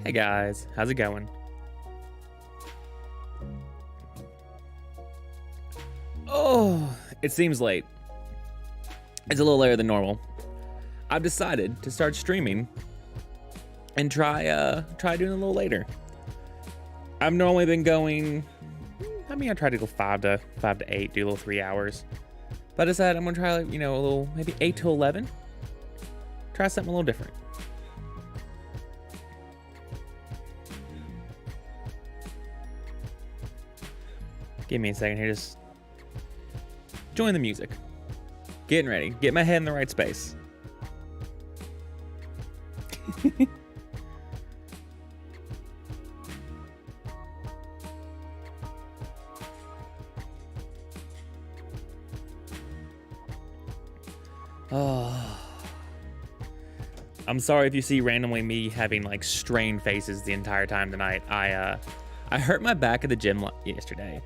Hey guys, how's it going? Oh, it seems late. It's a little later than normal. I've decided to start streaming and try doing it a little later. I've normally been going, I try to go 5 to 8, do a little 3 hours. But I decided I'm gonna try, like, a little, maybe 8 to 11. Try something a little different. Give me a second here, just join the music. Getting ready, get my head in the right space. Oh, I'm sorry if you see randomly me having like strained faces the entire time tonight. I hurt my back at the gym yesterday.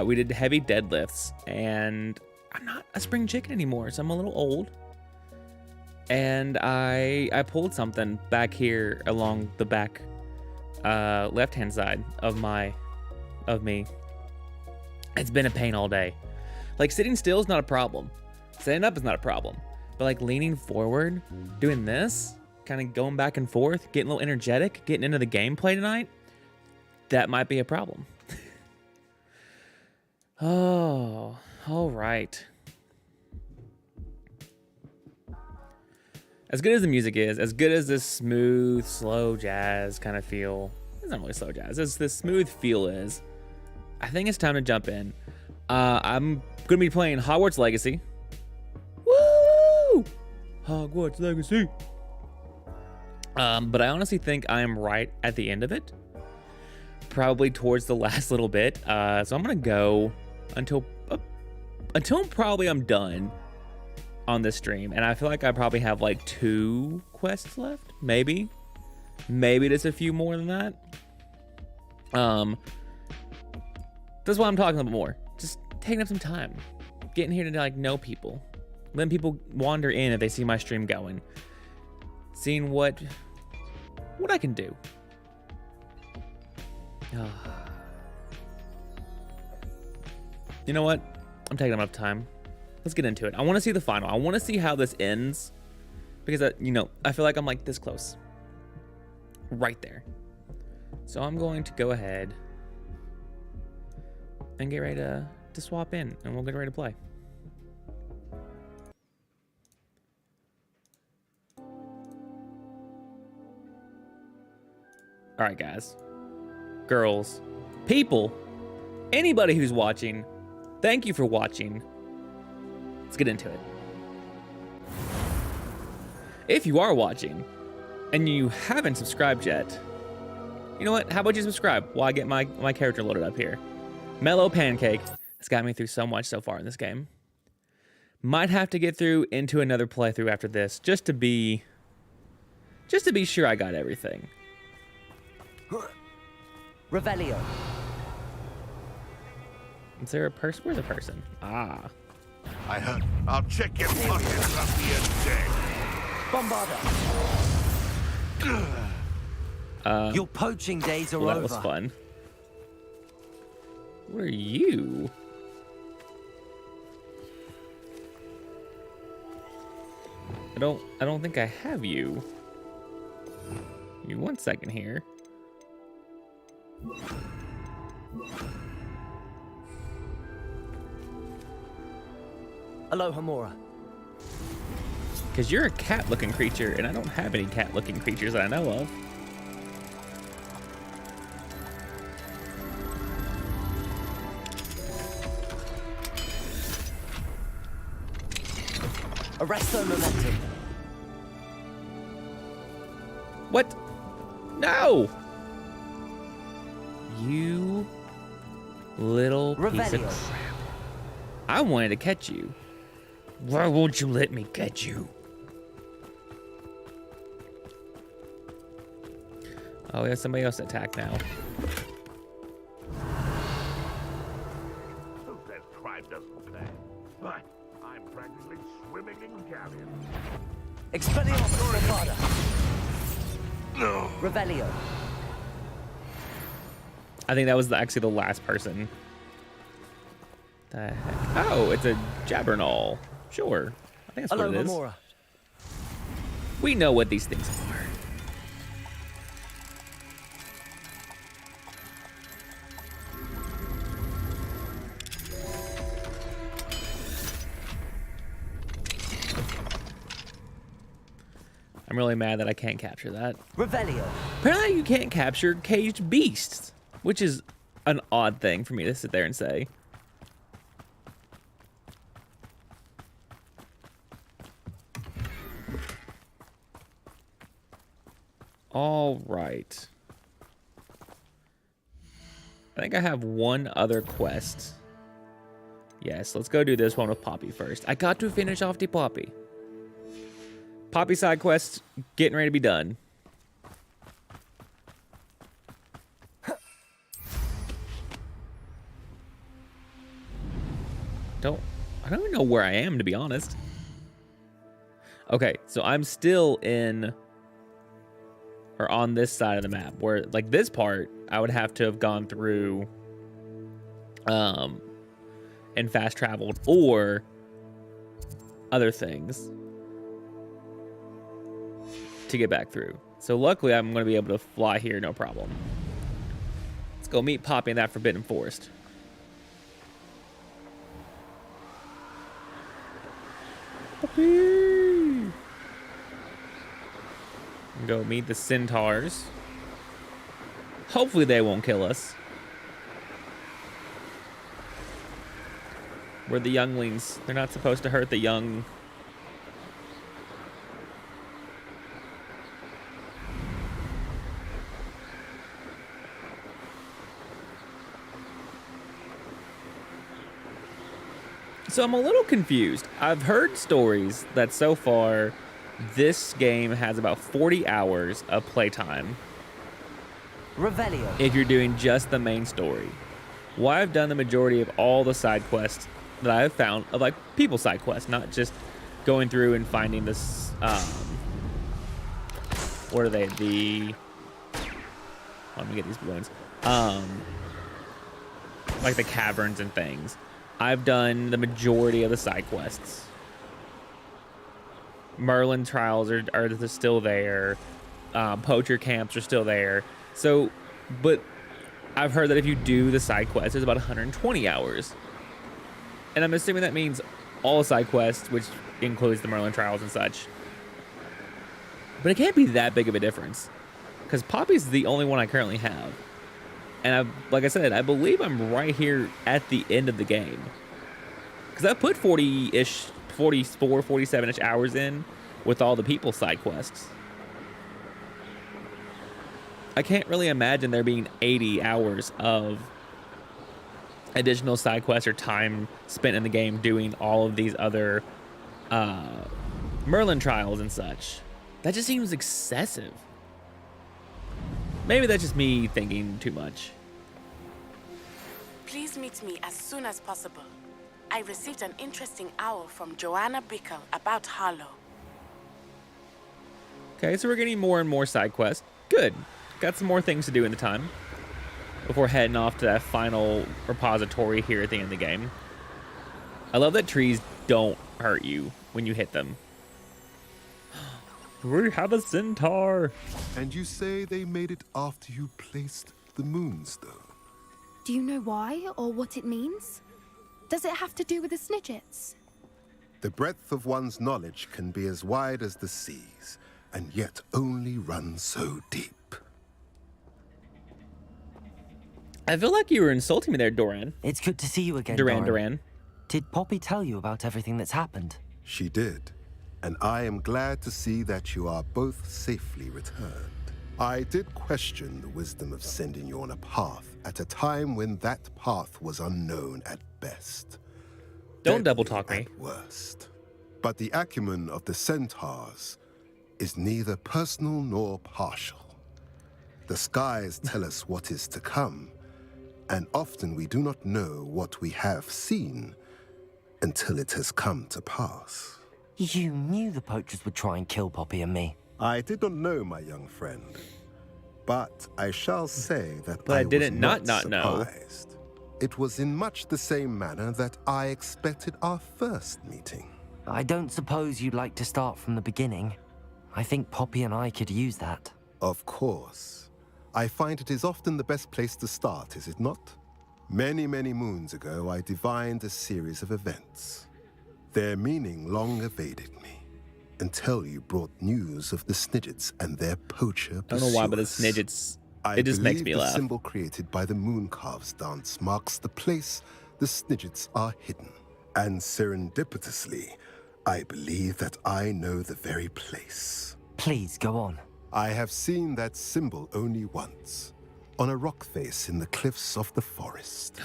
We did heavy deadlifts, and I'm not a spring chicken anymore, so I'm a little old. And I pulled something back here along the back left-hand side of me. It's been a pain all day. Like, sitting still is not a problem. Standing up is not a problem. But like leaning forward, doing this, kind of going back and forth, getting a little energetic, getting into the gameplay tonight, that might be a problem. Oh, all right. As good as the music is, as good as this smooth, slow jazz kind of feel, it's not really slow jazz, as this smooth feel is, I think it's time to jump in. I'm going to be playing Hogwarts Legacy. Woo! Hogwarts Legacy. But I honestly think I am right at the end of it. Probably towards the last little bit. So I'm going to go until probably I'm done on this stream. And I feel like I probably have like 2 quests left. Maybe there's a few more than that. That's why I'm talking about more. Just taking up some time. Getting here to like know people. Letting people wander in if they see my stream going. Seeing what I can do. You know what? I'm taking enough time. Let's get into it. I want to see the final. I want to see how this ends. Because, I feel like I'm like this close. Right there. So I'm going to go ahead and get ready to swap in. And we'll get ready to play. All right, guys, girls, people, anybody who's watching, thank you for watching. Let's get into it. If you are watching and you haven't subscribed yet, you know what? How about you subscribe while I get my character loaded up here? Mellow Pancake has got me through so much so far in this game. Might have to get through into another playthrough after this just to be sure I got everything. Revelio. Is there a person? Where's a person? Ah. I heard. I'll check your pockets up the day. Bombarda. Your poaching days are over. That was fun. What are you? I don't think I have you. Give me 1 second here. Aloha Mora. Because you're a cat-looking creature, and I don't have any cat-looking creatures that I know of. Arresto momentum. What? No! You little piece of crap. I wanted to catch you. Why won't you let me catch you? Oh, we have somebody else to attack now. Who says crime doesn't pay? But I'm practically swimming in galleons. Expelliarmus Bombarda. Revelio. I think that was actually the last person. The heck? Oh, it's a Jabbernall. Sure. I think that's what it is. Alomamora. We know what these things are. I'm really mad that I can't capture that. Revelio. Apparently you can't capture caged beasts, which is an odd thing for me to sit there and say. All right. I think I have one other quest. Yes, let's go do this one with Poppy first. I got to finish off the Poppy. Poppy side quest getting ready to be done. I don't even know where I am, to be honest. Okay, so I'm still in or on this side of the map where, like, this part I would have to have gone through and fast traveled or other things to get back through. So luckily I'm going to be able to fly here, no problem. Let's go meet Poppy in that Forbidden Forest. Poppy! Go meet the centaurs. Hopefully they won't kill us. We're the younglings. They're not supposed to hurt the young. So I'm a little confused. I've heard stories that so far this game has about 40 hours of playtime. Revelio. If you're doing just the main story. Why I've done the majority of all the side quests that I've found, of like people side quests, not just going through and finding this, what are they? Let me get these balloons. Like the caverns and things. I've done the majority of the side quests. Merlin trials are still there. Poacher camps are still there. So, but I've heard that if you do the side quests, there's about 120 hours. And I'm assuming that means all side quests, which includes the Merlin trials and such. But it can't be that big of a difference, because Poppy's the only one I currently have. And like I said, I believe I'm right here at the end of the game. Because I put 40-ish, 44, 47-ish hours in with all the people side quests. I can't really imagine there being 80 hours of additional side quests or time spent in the game doing all of these other Merlin trials and such. That just seems excessive. Maybe that's just me thinking too much. Please meet me as soon as possible. I received an interesting owl from Joanna Bickle about Harlow. Okay, so we're getting more and more side quests. Good. Got some more things to do in the time before heading off to that final repository here at the end of the game. I love that trees don't hurt you when you hit them. We have a centaur. And you say they made it after you placed the moonstone? Do you know why or what it means? Does it have to do with the Snidgets? The breadth of one's knowledge can be as wide as the seas, and yet only run so deep. I feel like you were insulting me there, Doran. It's good to see you again, Duran. Did Poppy tell you about everything that's happened? She did, and I am glad to see that you are both safely returned. I did question the wisdom of sending you on a path at a time when that path was unknown at best. Don't double Deadly talk me. at worst. But the acumen of the centaurs is neither personal nor partial. The skies tell us what is to come, and often we do not know what we have seen until it has come to pass. You knew the poachers would try and kill Poppy and me. I did not know, my young friend, but I shall say that But I was didn't not know. surprised. It was in much the same manner that I expected our first meeting. I don't suppose you'd like to start from the beginning. I think Poppy and I could use that. Of course. I find it is often the best place to start, is it not? Many, many moons ago, I divined a series of events. Their meaning long evaded me, until you brought news of the Snidgets and their poacher I don't know why, but the pursuers. Snidgets, I it just makes me believe the laugh. symbol created by the Mooncalves dance marks the place the Snidgets are hidden. And serendipitously, I believe that I know the very place. Please, go on. I have seen that symbol only once, on a rock face in the cliffs of the forest.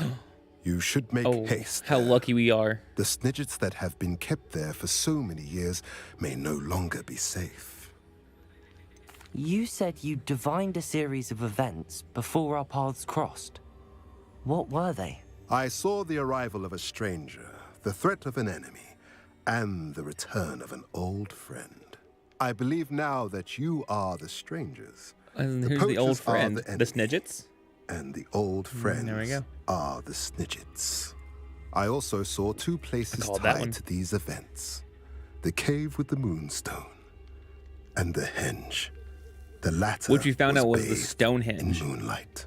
You should make Oh, haste. how there. lucky we are. The Snidgets that have been kept there for so many years may no longer be safe. You said you divined a series of events before our paths crossed. What were they? I saw the arrival of a stranger, the threat of an enemy, and the return of an old friend. I believe now that you are the strangers. And The who's the old poachers are friend? the The enemy. Snidgets? And the old friends there we go. are the Snidgets. I also saw two places called that tied one. to these events. The cave with the moonstone and the henge. The latter Which we found out was the bathed Stonehenge. in moonlight.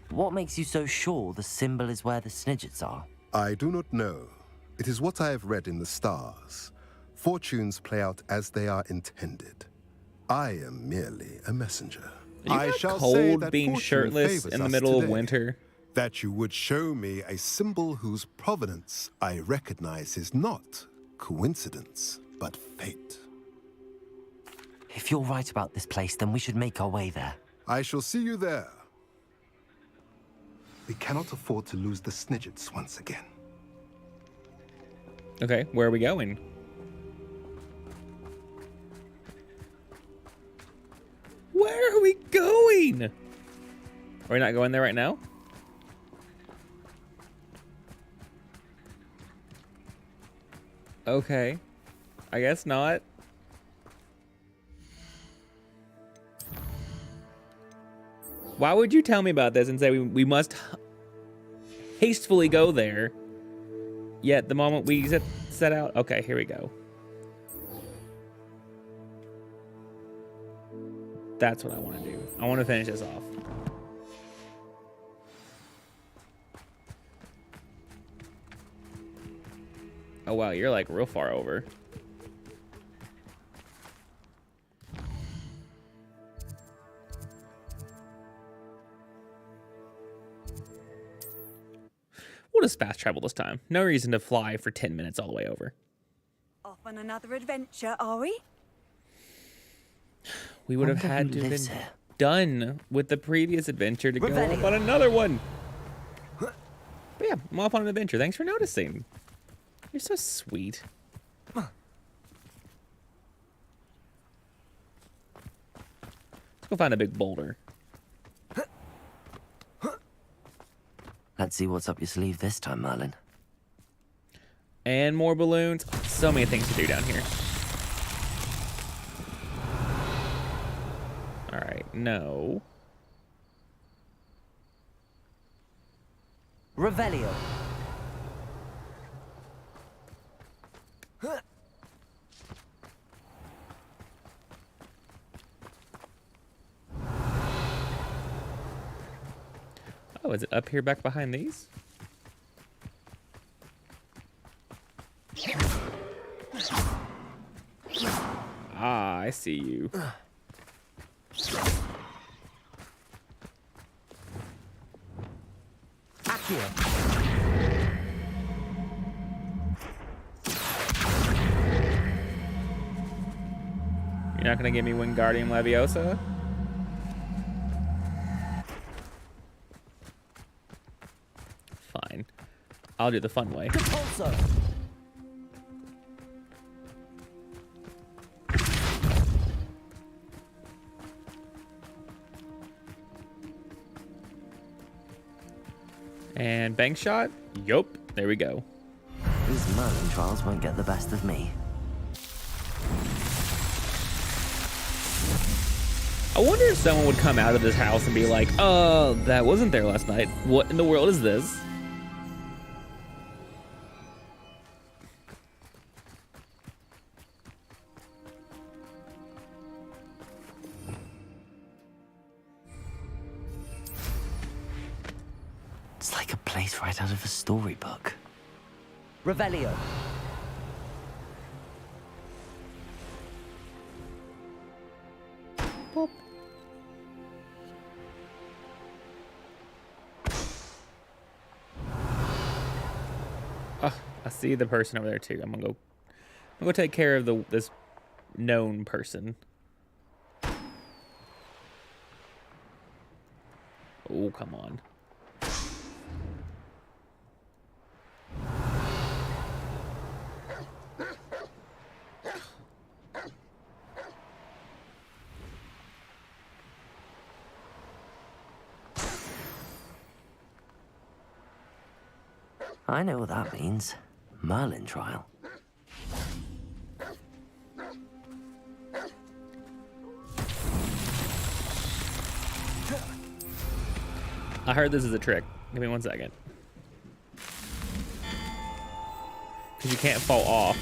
What makes you so sure the symbol is where the Snidgets are? I do not know. It is what I have read in the stars. Fortunes play out as they are intended. I am merely a messenger. Are I you shall not say cold that being fortune shirtless favors in the us middle of today. winter? That you would show me a symbol whose provenance I recognize is not coincidence, but fate. If you're right about this place, then we should make our way there. I shall see you there. We cannot afford to lose the Snidgets once again. Okay, where are we going? Where are we going? Are we not going there right now? Okay. I guess not. Why would you tell me about this and say we must hastily go there? Yet the moment we set out... Okay, here we go. That's what I want to do. I want to finish this off. Oh, wow, you're like real far over. We'll just fast travel this time. No reason to fly for 10 minutes all the way over. Off on another adventure, are we? We would have Wonder had who to have lives been here. done with the previous adventure to go Revelio. off on another one. But yeah, I'm off on an adventure. Thanks for noticing. You're so sweet. Let's go find a big boulder. Let's see what's up your sleeve this time, Merlin. And more balloons. Oh, so many things to do down here. All right, no. Revelio. Oh, is it up here back behind these? Ah, I see you. Accio. You're not gonna give me Wingardium Leviosa? Fine. I'll do the fun way. Repulsor. And bank shot? Yup. There we go. These Merlin trials won't get the best of me. I wonder if someone would come out of this house and be like, "Oh, that wasn't there last night. What in the world is this?" It's like a place right out of a storybook. Revelio. Boop. Oh, I see the person over there too. I'm gonna go take care of this known person. Oh, come on. I know what that means. Merlin trial. I heard this is a trick. Give me 1 second. Because you can't fall off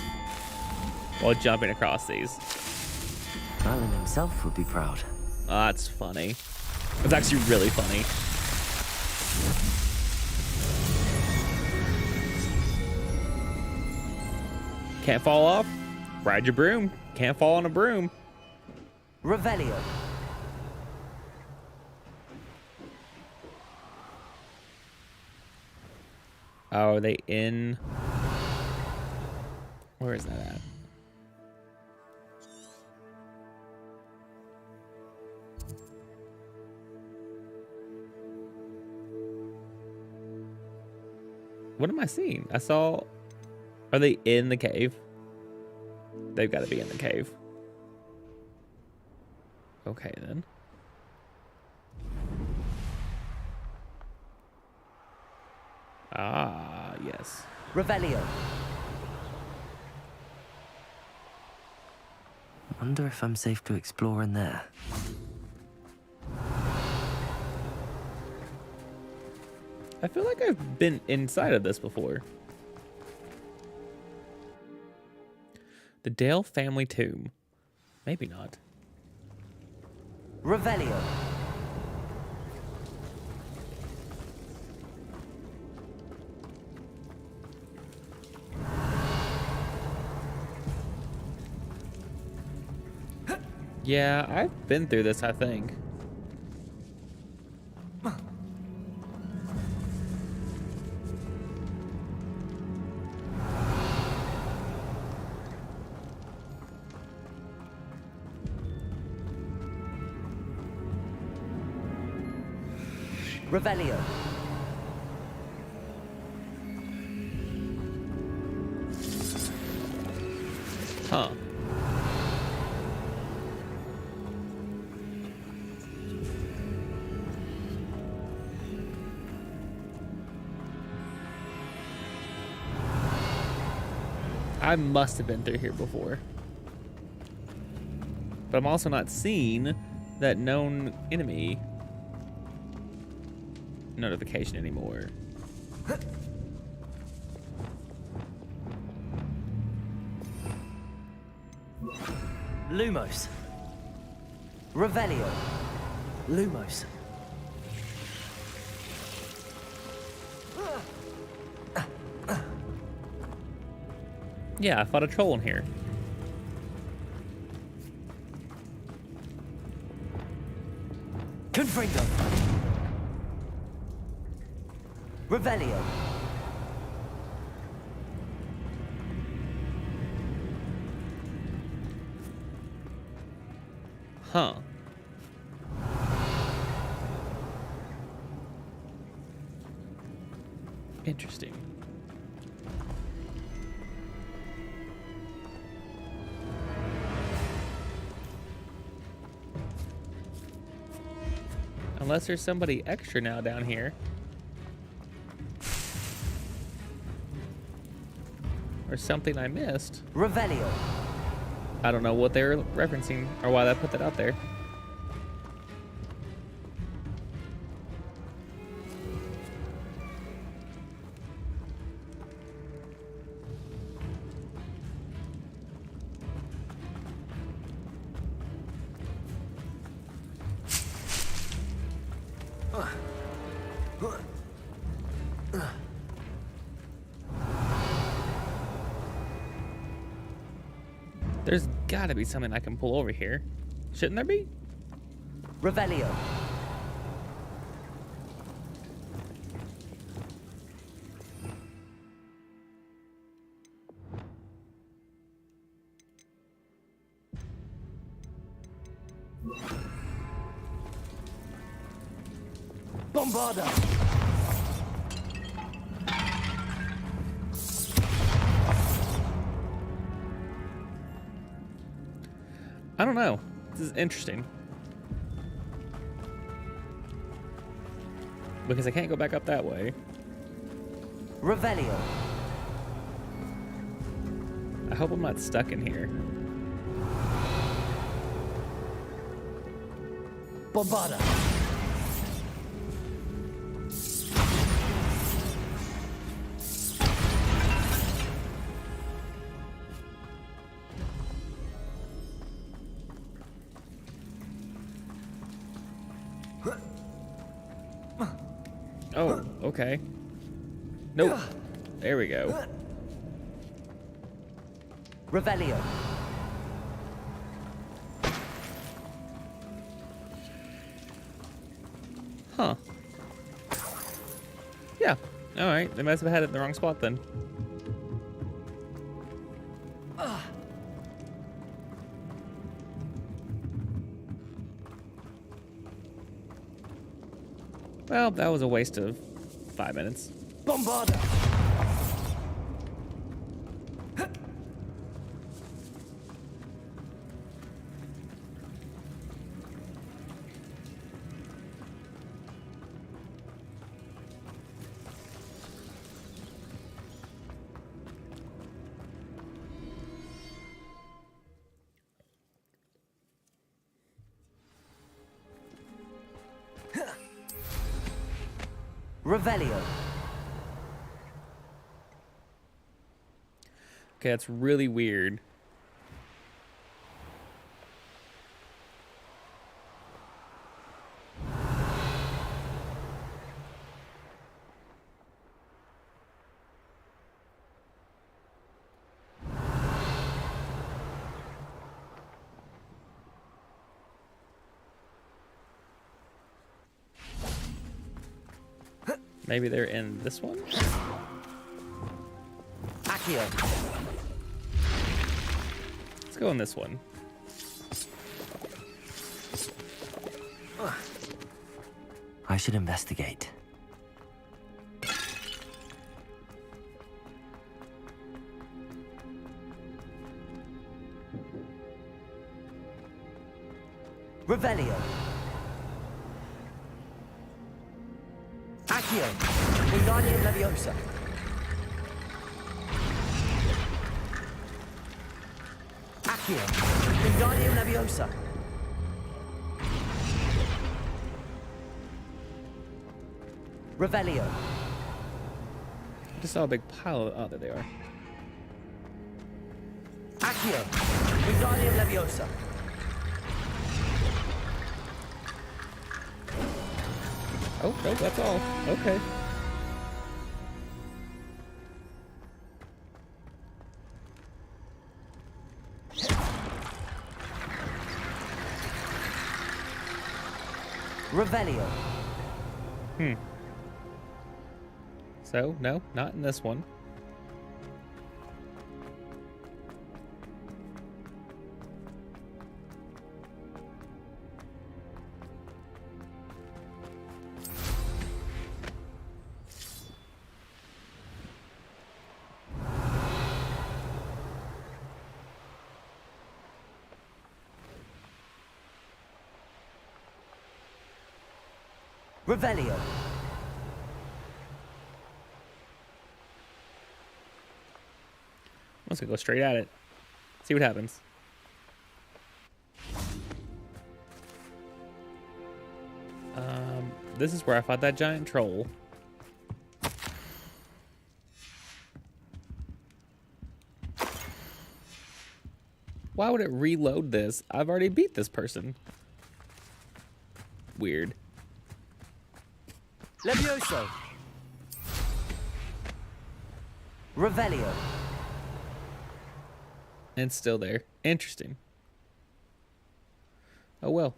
while jumping across these. Merlin himself would be proud. Oh, that's funny. It's actually really funny. Can't fall off? Ride your broom. Can't fall on a broom. Revelio. Oh, are they in? Where is that at? What am I seeing? I saw... Are they in the cave? They've got to be in the cave. Okay, then. Ah, yes. Revelio. Wonder if I'm safe to explore in there. I feel like I've been inside of this before. The Dale family tomb. Maybe not. Revelio. Yeah, I've been through this, I think. Revelio. Huh. I must have been through here before. But I'm also not seeing that known enemy notification anymore. Lumos. Revelio. Lumos. Yeah, I fought a troll in here. Confringo. Revelio. Huh. Interesting. Unless there's somebody extra now down here. Or something I missed. Revelio. I don't know what they were referencing or why they put that out there. There's gotta be something I can pull over here. Shouldn't there be? Revelio. Bombarda. I don't know. This is interesting. Because I can't go back up that way. Revelio. I hope I'm not stuck in here. Bombarda. Oh, okay. Nope. There we go. Revelio. Huh. Yeah. Alright, they must have had it in the wrong spot then. Well, that was a waste of 5 minutes. Bombarda. Revelio. Okay, that's really weird. Maybe they're in this one? Accio. Let's go in this one. I should investigate. Revelio. Accio. Wingardium Leviosa. Accio. Wingardium Leviosa. Revelio. I just saw a big pile of... Oh, there they are. Accio. Wingardium Leviosa. Oh, no, that's all. Okay. Revelio. So, no, not in this one. Revelio. Let's go straight at it. See what happens. This is where I fought that giant troll. Why would it reload this? I've already beat this person. Weird. Levioso. Revelio. It's still there. Interesting. Oh well.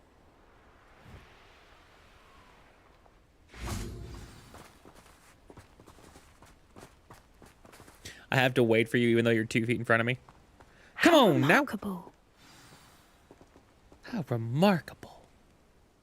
I have to wait for you even though you're 2 feet in front of me. Come How on now. remarkable. How remarkable.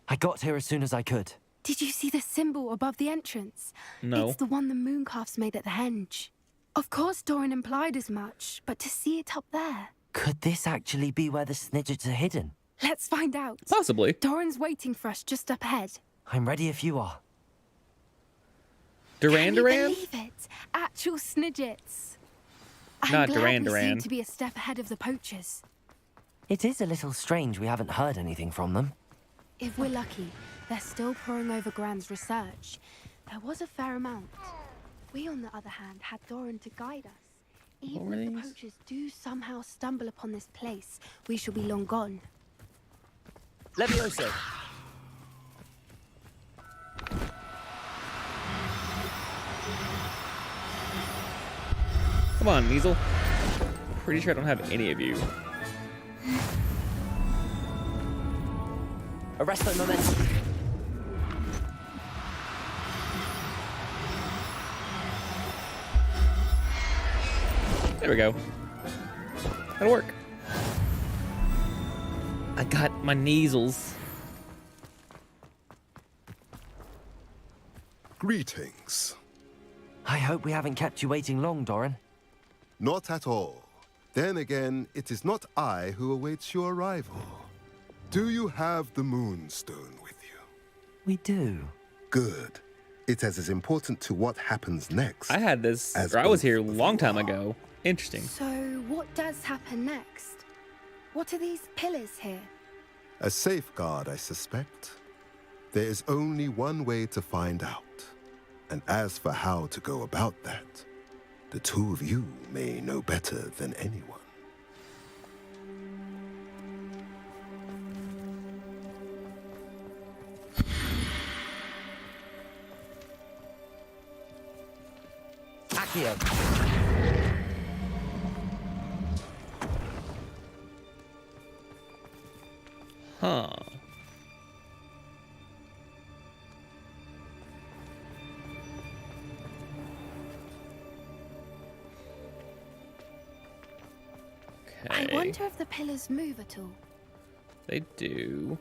I got here as soon as I could. Did you see the symbol above the entrance? No. It's the one the mooncalves made at the henge. Of course Doran implied as much, but to see it up there... Could this actually be where the Snidgets are hidden? Let's find out. Possibly. Doran's waiting for us just up ahead. I'm ready if you are. Duran Can you Duran? believe it? Actual Snidgets. I'm Not glad Duran we Duran. seem to be a step ahead of the poachers. It is a little strange we haven't heard anything from them. If we're lucky, they're still poring over Gran's research. There was a fair amount. We, on the other hand, had Doran to guide us. Even were if the these? poachers do somehow stumble upon this place, we shall be long gone. Levioso. Come on, Measle. Pretty sure I don't have any of you. Arresto momentum. There we go. That'll work. I got my Measles. Greetings. I hope we haven't kept you waiting long, Doran. Not at all. Then again, it is not I who awaits your arrival. Do you have the Moonstone with you? We do. Good. It is as important to what happens next. I had this, as or I was both here a of long you time are. ago. Interesting. So, what does happen next? What are these pillars here? A safeguard, I suspect. There is only one way to find out. And as for how to go about that, the two of you may know better than anyone. Accio. Huh. I Okay. wonder if the pillars move at all. They do.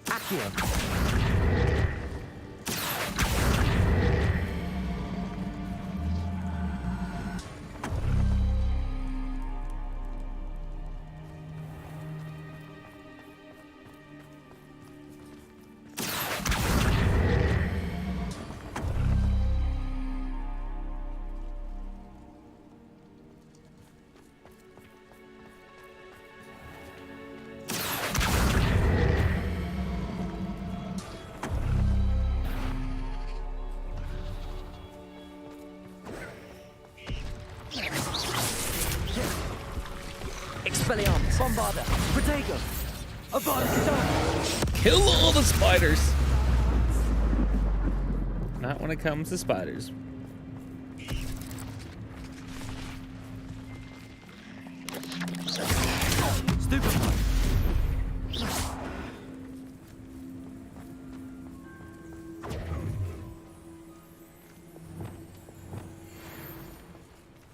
Accio. Expelliarmus. Bombarda. Protego. Avada Kedavra. Kill all the spiders. Not when it comes to spiders. Stupefy.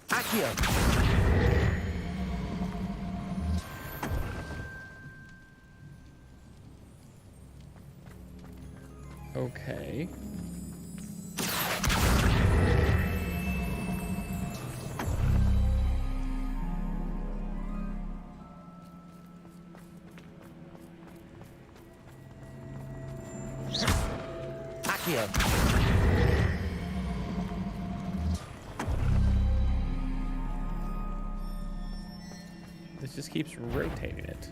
Accio. Okay. Accio. This just keeps rotating it.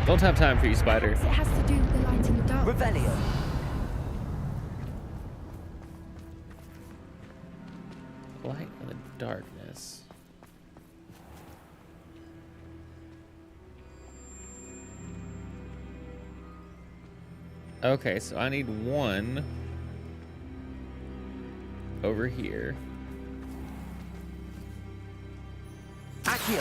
Don't have time for you, spider. Perhaps it has to do with the light in the dark. Revelio. Light in the darkness. Okay, so I need one over here. Accio!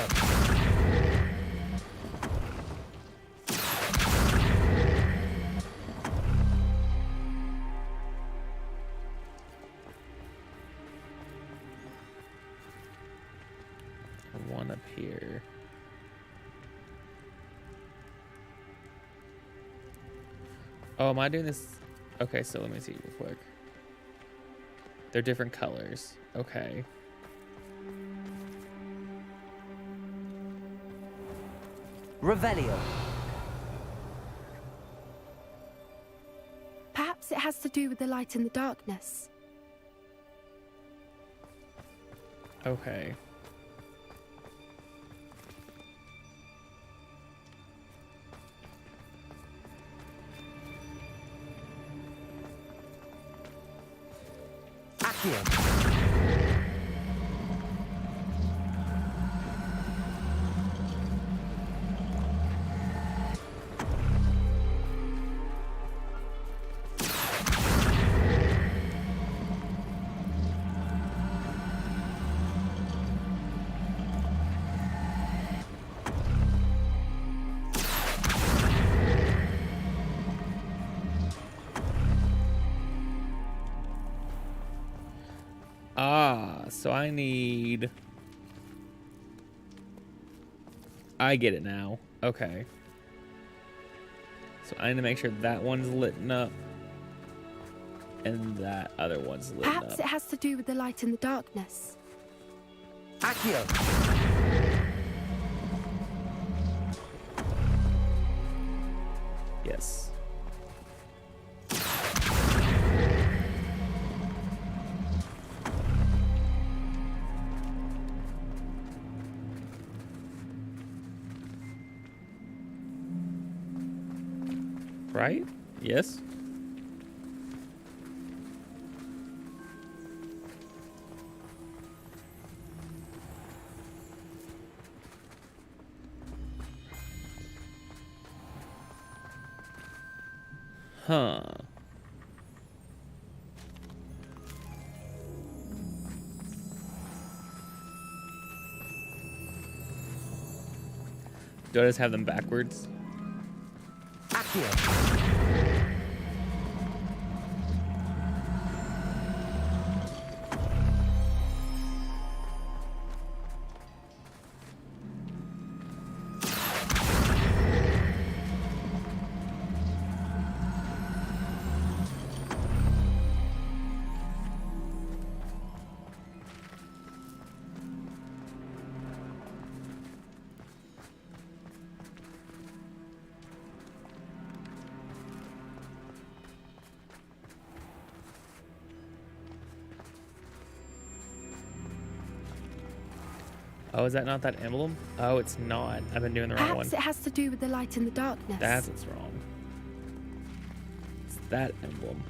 And one up here. Oh, am I doing this? Okay, so let me see real quick. They're different colors. Okay. Revelio. Perhaps it has to do with the light and the darkness. Okay. Accio. Ah, so I need... I get it now. Okay. So I need to make sure that one's lit up and that other one's lit Perhaps up. it has to do with the light and the darkness. Accio. Yes. Right? Yes. Huh. Do I just have them backwards? Accio. Oh, is that not that emblem? Oh, it's not. I've been doing the wrong one. Perhaps it has to do with the light and the darkness. That's what's wrong. It's that emblem.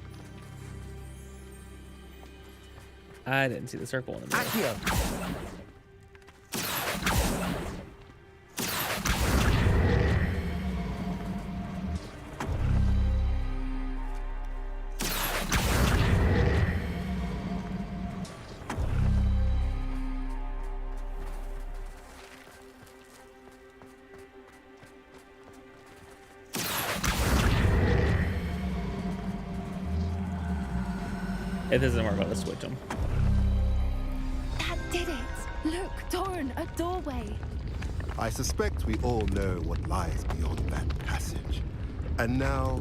I didn't see the circle in the middle. Accio. If this doesn't work, I'll just switch them. That did it! Look, Doran, a doorway. I suspect we all know what lies beyond that passage. And now,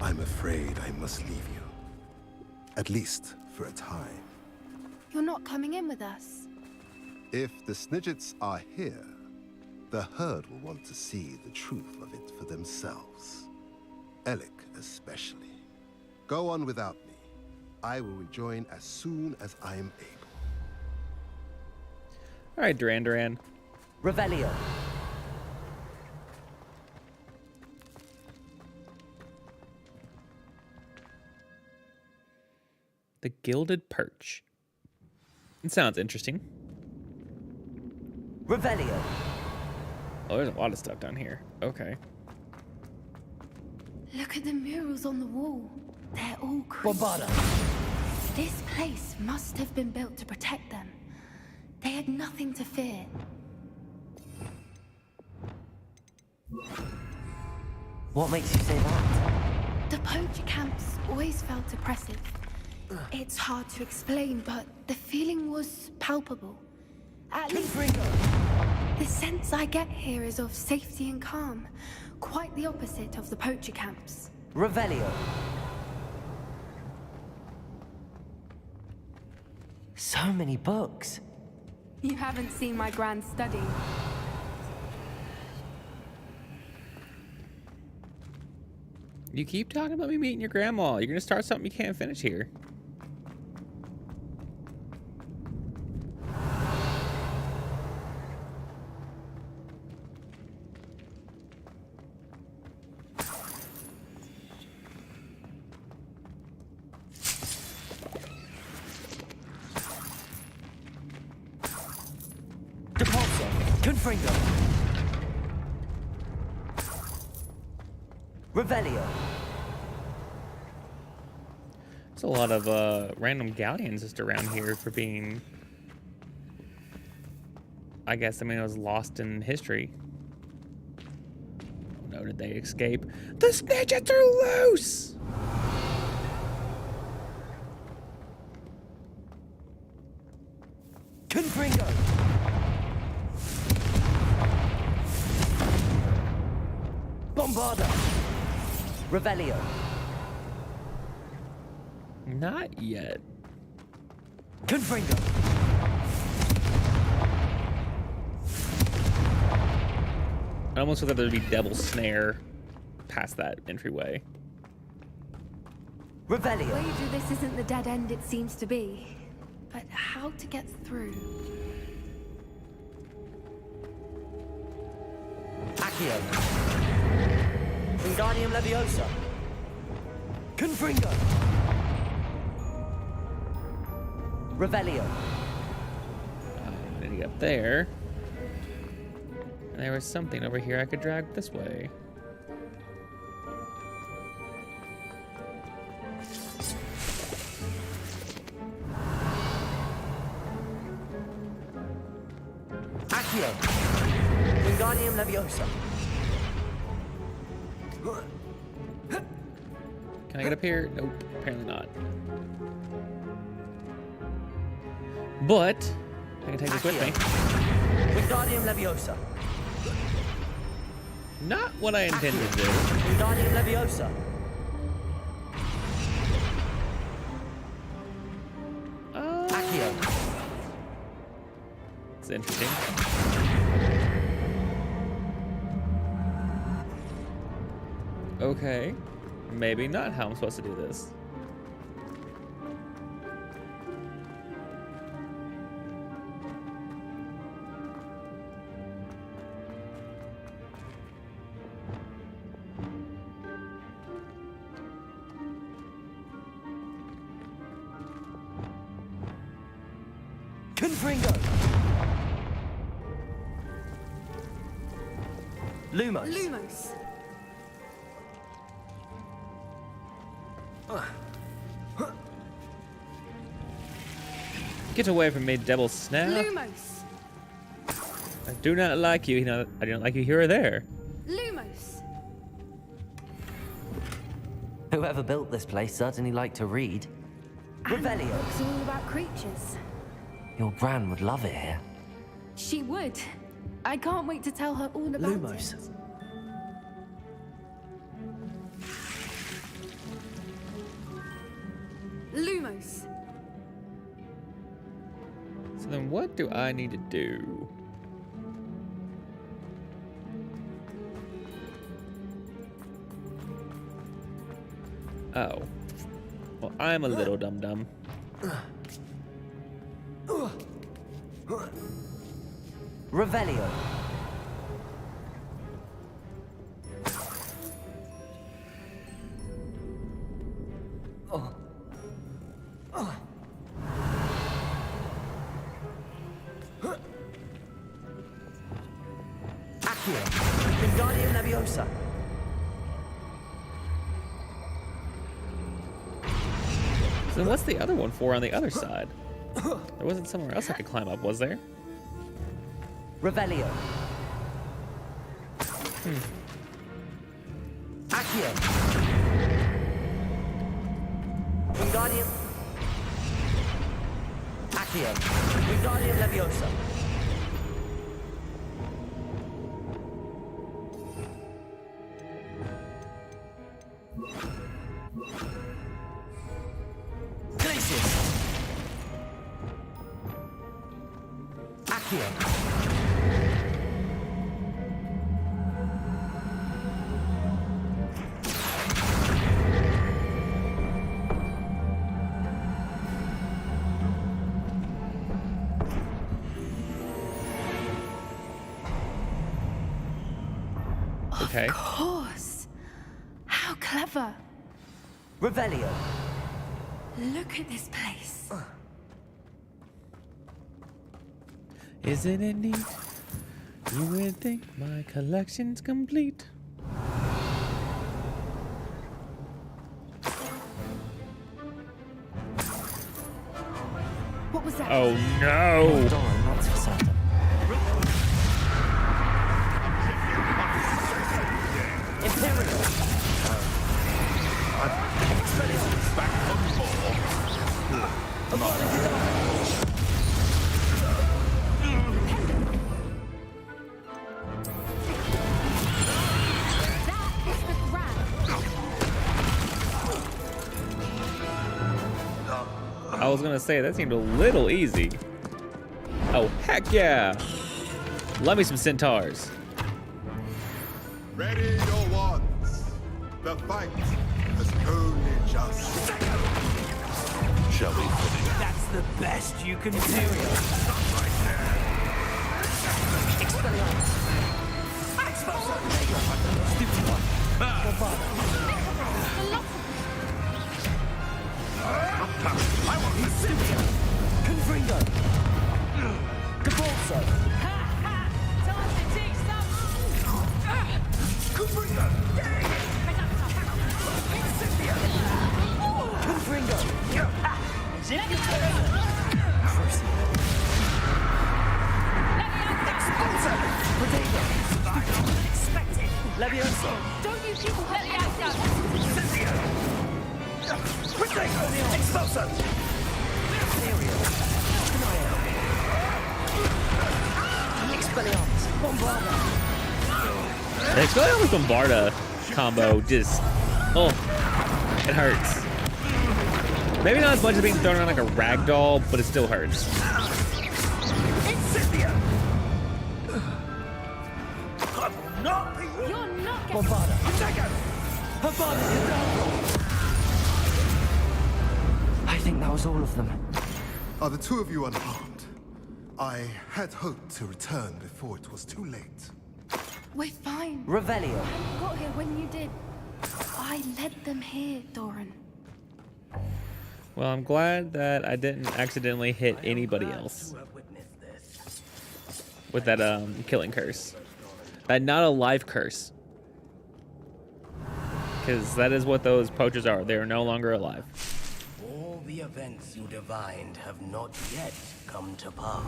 I'm afraid I must leave you. At least for a time. You're not coming in with us. If the Snidgets are here, the herd will want to see the truth of it for themselves. Alec especially. Go on without me. I will rejoin as soon as I am able. All right, Duran Duran. Revelio. The Gilded Perch. It sounds interesting. Revelio. Oh, there's a lot of stuff down here. Okay. Look at the murals on the wall. They're all Bombarda. Christian. This place must have been built to protect them. They had nothing to fear. What makes you say that? The poacher camps always felt oppressive. It's hard to explain, but the feeling was palpable. At least the sense I get here is of safety and calm. Quite the opposite of the poacher camps. Revelio. So many books. You haven't seen my grand study. You keep talking about me meeting your grandma. You're gonna start something you can't finish here. Depulso. Confringo. Revelio. There's a lot of random galleons just around here for being, I guess, it was lost in history. Oh no, did they escape? The snitches are loose! Confringo. Bombarda. Revelio. Not yet. Confringo. I almost thought there'd be Devil's Snare past that entryway. Revelio. Wager this isn't the dead end it seems to be. But how to get through? Accio. Wingardium Leviosa. Confringo. Revelio. I need to get up there. And there was something over here I could drag this way. Accio. Wingardium Leviosa. Can I get up here? Nope, apparently not. But I can take this with me. Wingardium Leviosa. Not what I intended to do. Wingardium Leviosa. Accio. It's interesting. Okay, maybe not how I'm supposed to do this. Confringo. Lumos. Lumos. Get away from me, Devil's Snare. Lumos. I do not like you. I don't like you here or there. Lumos. Whoever built this place certainly liked to read. And Revelio. books all about creatures. Your Gran would love it here. She would. I can't wait to tell her all about Lumos. it. Lumos. So then what do I need to do? Oh. Well, I'm a little dum-dum. Revelio. Accio. Wingardium Leviosa. Then what's the other one for on the other side? There wasn't somewhere else I could climb up, was there? Revelio. Accio. Wingardium. Accio. Wingardium Leviosa. Glacius. Accio. Okay. Of course. How clever. Revelio. Look at this place. Isn't it neat? You would think my collection's complete. What was that? Oh no! Doran, not for certain. Imperial. That is the grab. I was gonna say that seemed a little easy. Oh heck yeah! Love me some centaurs. Ready your wands. The fight has only just. Shall we finish? That's the best you can do. Expelliarmus. Stupid one. I want to see you. Confringo. Cabalso. Confringo. Levioso. Don't you people let me out? Expulso! Expelliarmus. Bombarda. The Expelliarmus Bombarda combo just, oh, it hurts. Maybe not as much as being thrown around like a rag doll, but it still hurts. Incendia! I will not be You're not getting... Bombarda. Attacker! Bombarda. I think that was all of them. Are the two of you unharmed? I had hoped to return before it was too late. We're fine. Revelio. I got here when you did. I led them here, Doran. Well, I'm glad that I didn't accidentally hit anybody else with that killing curse. That not a life curse. Because that is what those poachers are. They are no longer alive. All the events you divined have not yet come to pass.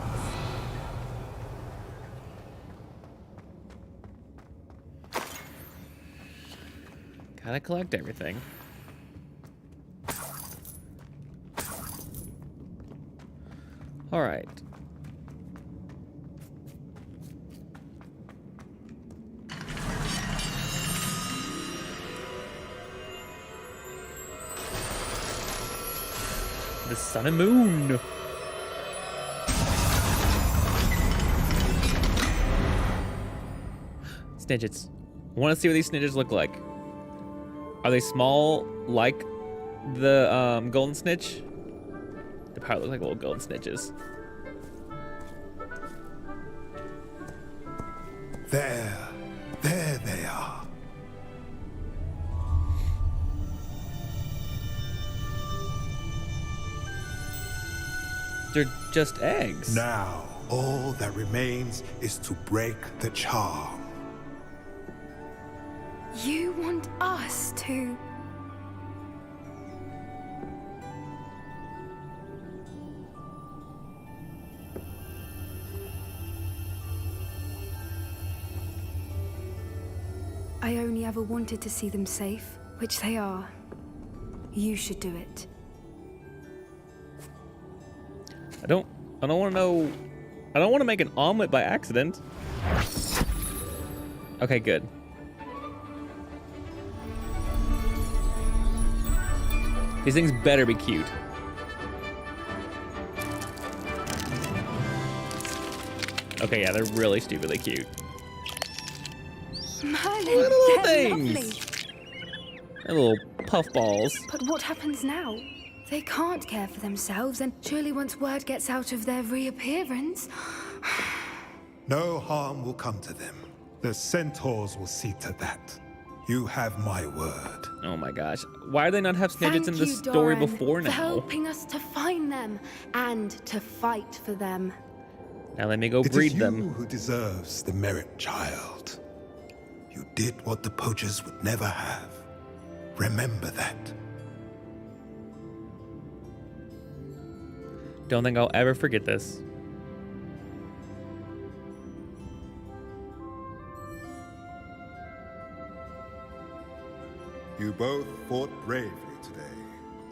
Gotta collect everything. All right. The sun and moon. Snidgets. Want to see what these snidgets look like. Are they small like the golden snitch? They probably look like little golden snitches. There they are. They're just eggs. Now, all that remains is to break the charm. You want us to... I only ever wanted to see them safe, which they are. You should do it. I don't want to know. I don't want to make an omelet by accident. Okay, good. These things better be cute. Okay, yeah, they're really stupidly cute. Merlin, Little they're things. lovely. They're little puff balls. But what happens now? They can't care for themselves, and surely once word gets out of their reappearance... No harm will come to them. The centaurs will see to that. You have my word. Oh my gosh. Why do they not have snippets in Thank the you, story Doran, before for now? helping us to find them and to fight for them. Now let me go It is breed you them. who deserves the merit, child. You did what the poachers would never have. Remember that. Don't think I'll ever forget this. You both fought bravely today.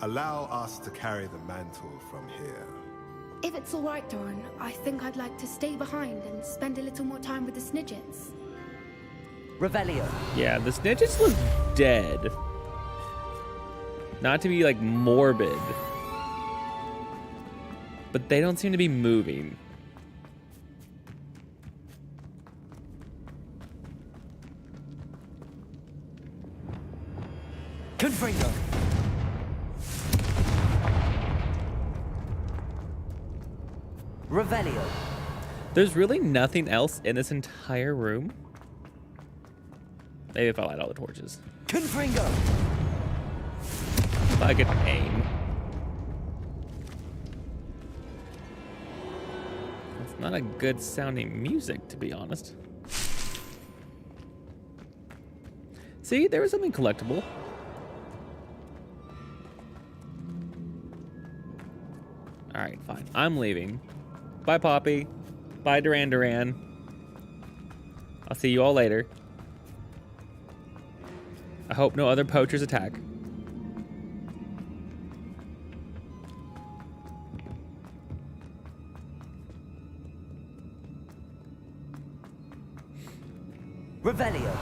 Allow us to carry the mantle from here. If it's all right, Doran, I think I'd like to stay behind and spend a little more time with the Snidgets. Revelio. Yeah, the snitches look dead. Not to be like morbid, but they don't seem to be moving. Confringo. Revelio. There's really nothing else in this entire room. Maybe if I light all the torches. Confringo. If I could aim. It's not a good sounding music, to be honest. See, there was something collectible. Alright, fine. I'm leaving. Bye, Poppy. Bye, Duran Duran. I'll see you all later. I hope no other poachers attack. Revelio.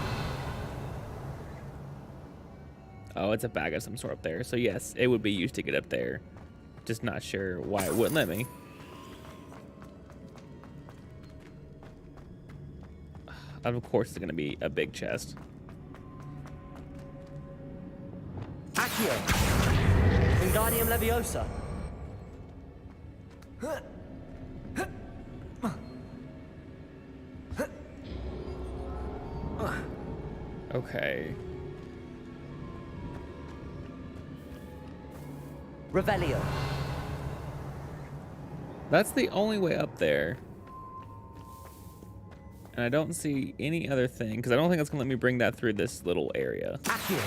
Oh, it's a bag of some sort up there. So yes, it would be used to get up there. Just not sure why it wouldn't let me. Of course, it's gonna be a big chest. Accio. Wingardium Leviosa. Okay. Revelio. That's the only way up there. And I don't see any other thing, because I don't think it's gonna let me bring that through this little area. Accio.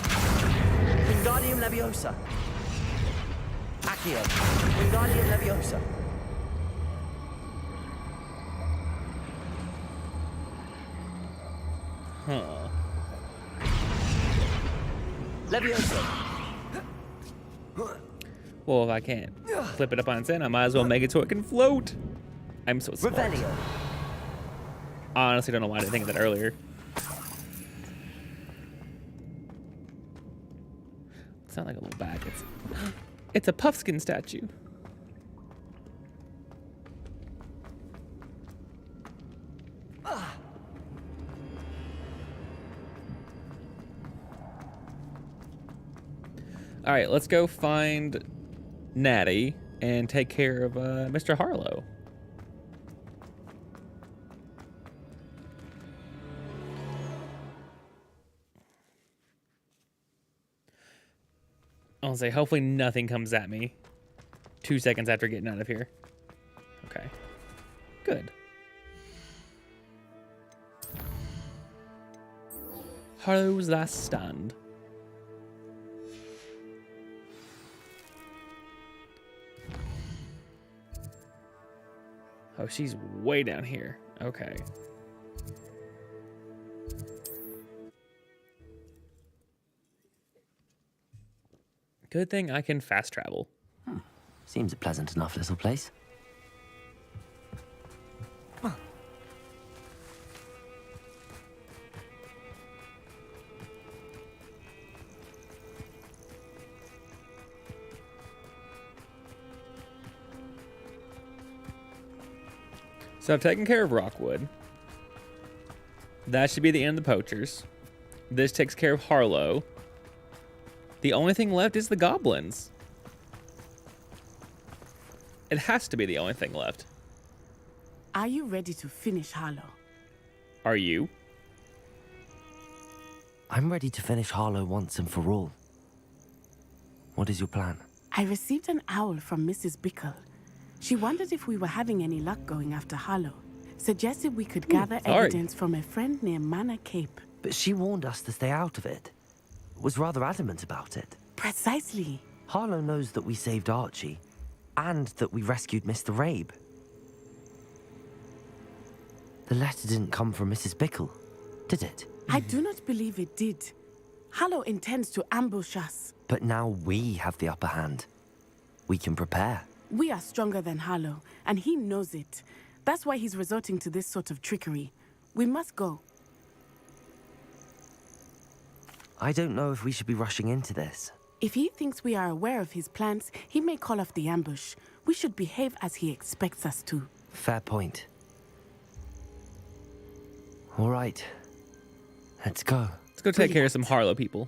Wingardium Leviosa. Accio. Wingardium Leviosa. Huh. Leviosa. Well, if I can't flip it up on its end, I might as well make it so it can float. I'm so smart. Revelio. I honestly don't know why I didn't think of that earlier. It's not like a little bag. It's a puffskin statue. All right, let's go find Natty and take care of Mr. Harlow. I'll say, hopefully nothing comes at me 2 seconds after getting out of here. Okay. Good. Harlow's last stand. Oh, she's way down here. Okay. Good thing I can fast travel. Seems a pleasant enough little place. So I've taken care of Rockwood. That should be the end of the poachers. This takes care of Harlow. The only thing left is the goblins. It has to be the only thing left. Are you ready to finish Harlow? Are you? I'm ready to finish Harlow once and for all. What is your plan? I received an owl from Mrs. Bickle. She wondered if we were having any luck going after Harlow. Suggested we could gather evidence from a friend near Manor Cape. But she warned us to stay out of it. Was rather adamant about it. Precisely. Harlow knows that we saved Archie, and that we rescued Mr. Rabe. The letter didn't come from Mrs. Bickle, did it? I do not believe it did. Harlow intends to ambush us. But now we have the upper hand. We can prepare. We are stronger than Harlow, and he knows it. That's why he's resorting to this sort of trickery. We must go. I don't know if we should be rushing into this. If he thinks we are aware of his plans, he may call off the ambush. We should behave as he expects us to. Fair point. All right. Let's go. Let's go take care of some Harlow people.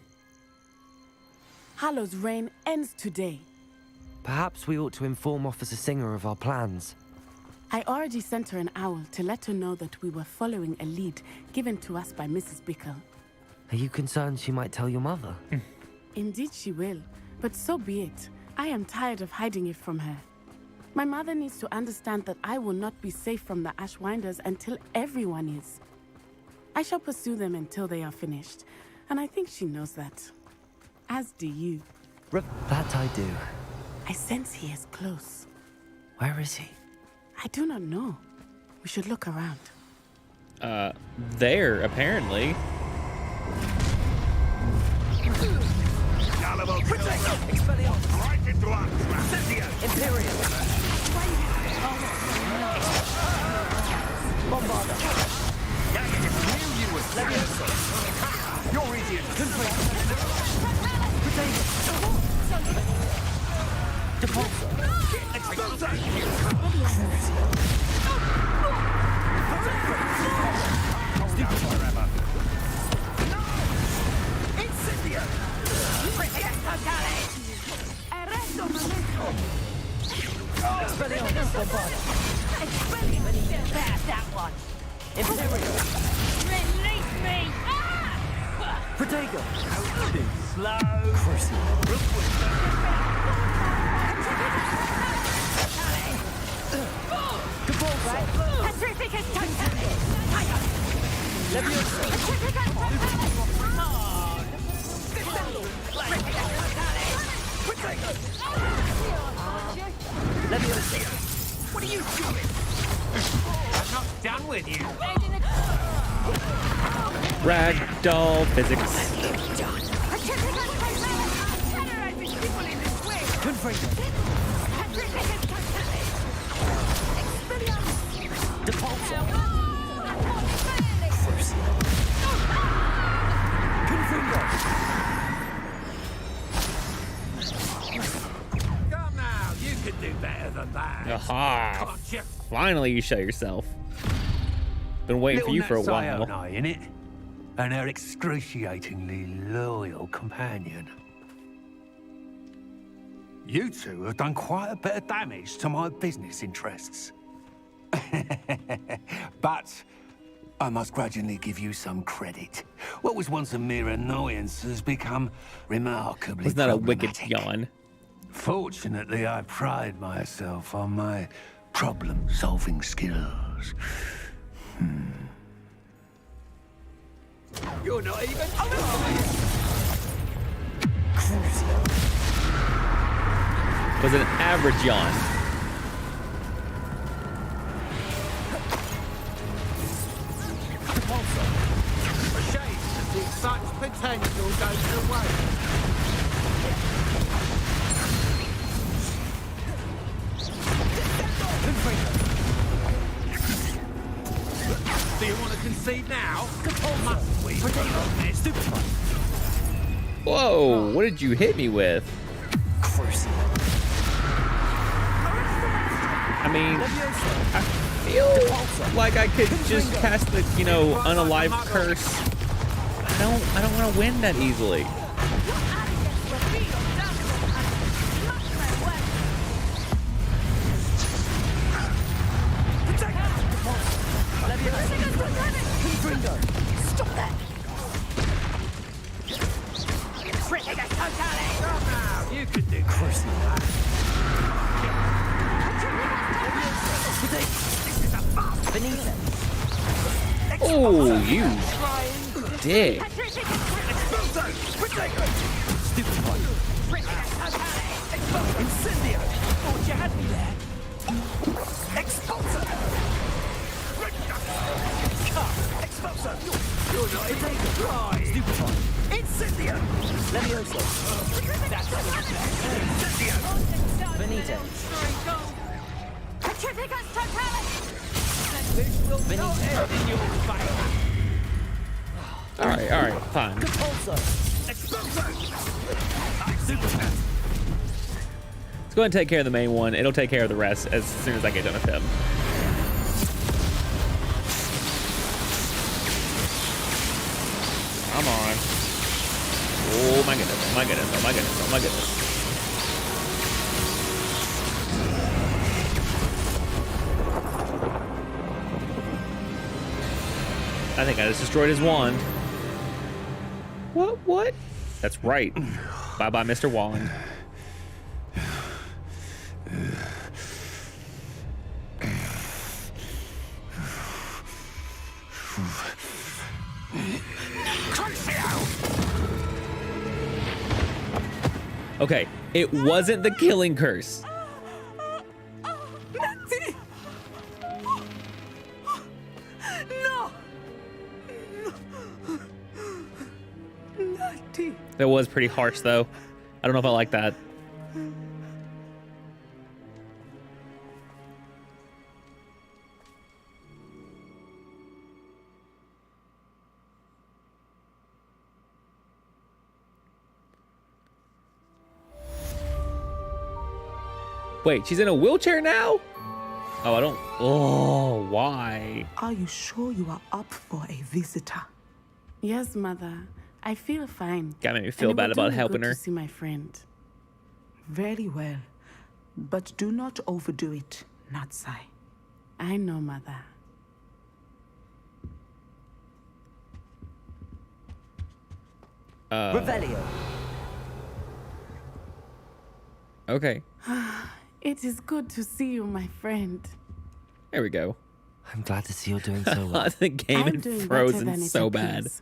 Harlow's reign ends today. Perhaps we ought to inform Officer Singer of our plans. I already sent her an owl to let her know that we were following a lead given to us by Mrs. Bickle. Are you concerned she might tell your mother? Indeed she will, but so be it. I am tired of hiding it from her. My mother needs to understand that I will not be safe from the Ashwinders until everyone is. I shall pursue them until they are finished, and I think she knows that. As do you. That I do. I sense he is close. Where is he? I do not know. We should look around. There, apparently. Gullible right into our trap. Imperial! Bombarder! Knew you was Leviosa! You're easy that one! Imperial! Release me! Protego! Slow! Crucial! What are you doing? I'm not done with you. Ragdoll physics. Come now, you can do better than that. Aha! Can't you? Finally, you show yourself. Been waiting for you for a while. Innit? And her excruciatingly loyal companion. You two have done quite a bit of damage to my business interests. But I must grudgingly give you some credit. What was once a mere annoyance has become remarkably It's not a wicked problematic. yawn. Fortunately, I pride myself on my problem-solving skills. You're not even... Was it an average yawn? A shame to see such potential go to waste. Whoa, what did you hit me with? I mean, I feel like I could just cast the, unalive curse. I don't want to win that easily. Stop that! You could do Oh, you dick. Incendio! Oh, you had me there. Expulsor! Expulsor! You're not in right. Stupefy! Incendio! Levioso! That's Incendio! Benito. Petrificus totalis! This will not end in your fire! All right, fine. Expulsor! Super! Let's go ahead and take care of the main one. It'll take care of the rest as soon as I get done with him. Come on. Oh my goodness, oh my goodness, oh my goodness, oh my goodness. I think I just destroyed his wand. What? That's right. Bye-bye, Mr. Wand. Okay, it wasn't the killing curse. Natty! No! Natty! That was pretty harsh, though. I don't know if I like that. Wait, she's in a wheelchair now? Oh, I don't. Oh, why? Are you sure you are up for a visitor? Yes, Mother. I feel fine. Gotta make me feel bad about helping her. To see my friend. Very well. But do not overdo it, Natsai. I know, Mother. Revelio. Okay. It is good to see you, my friend. There we go. I'm glad to see you're doing so well. The game I'm had doing better frozen than it so bad. appears.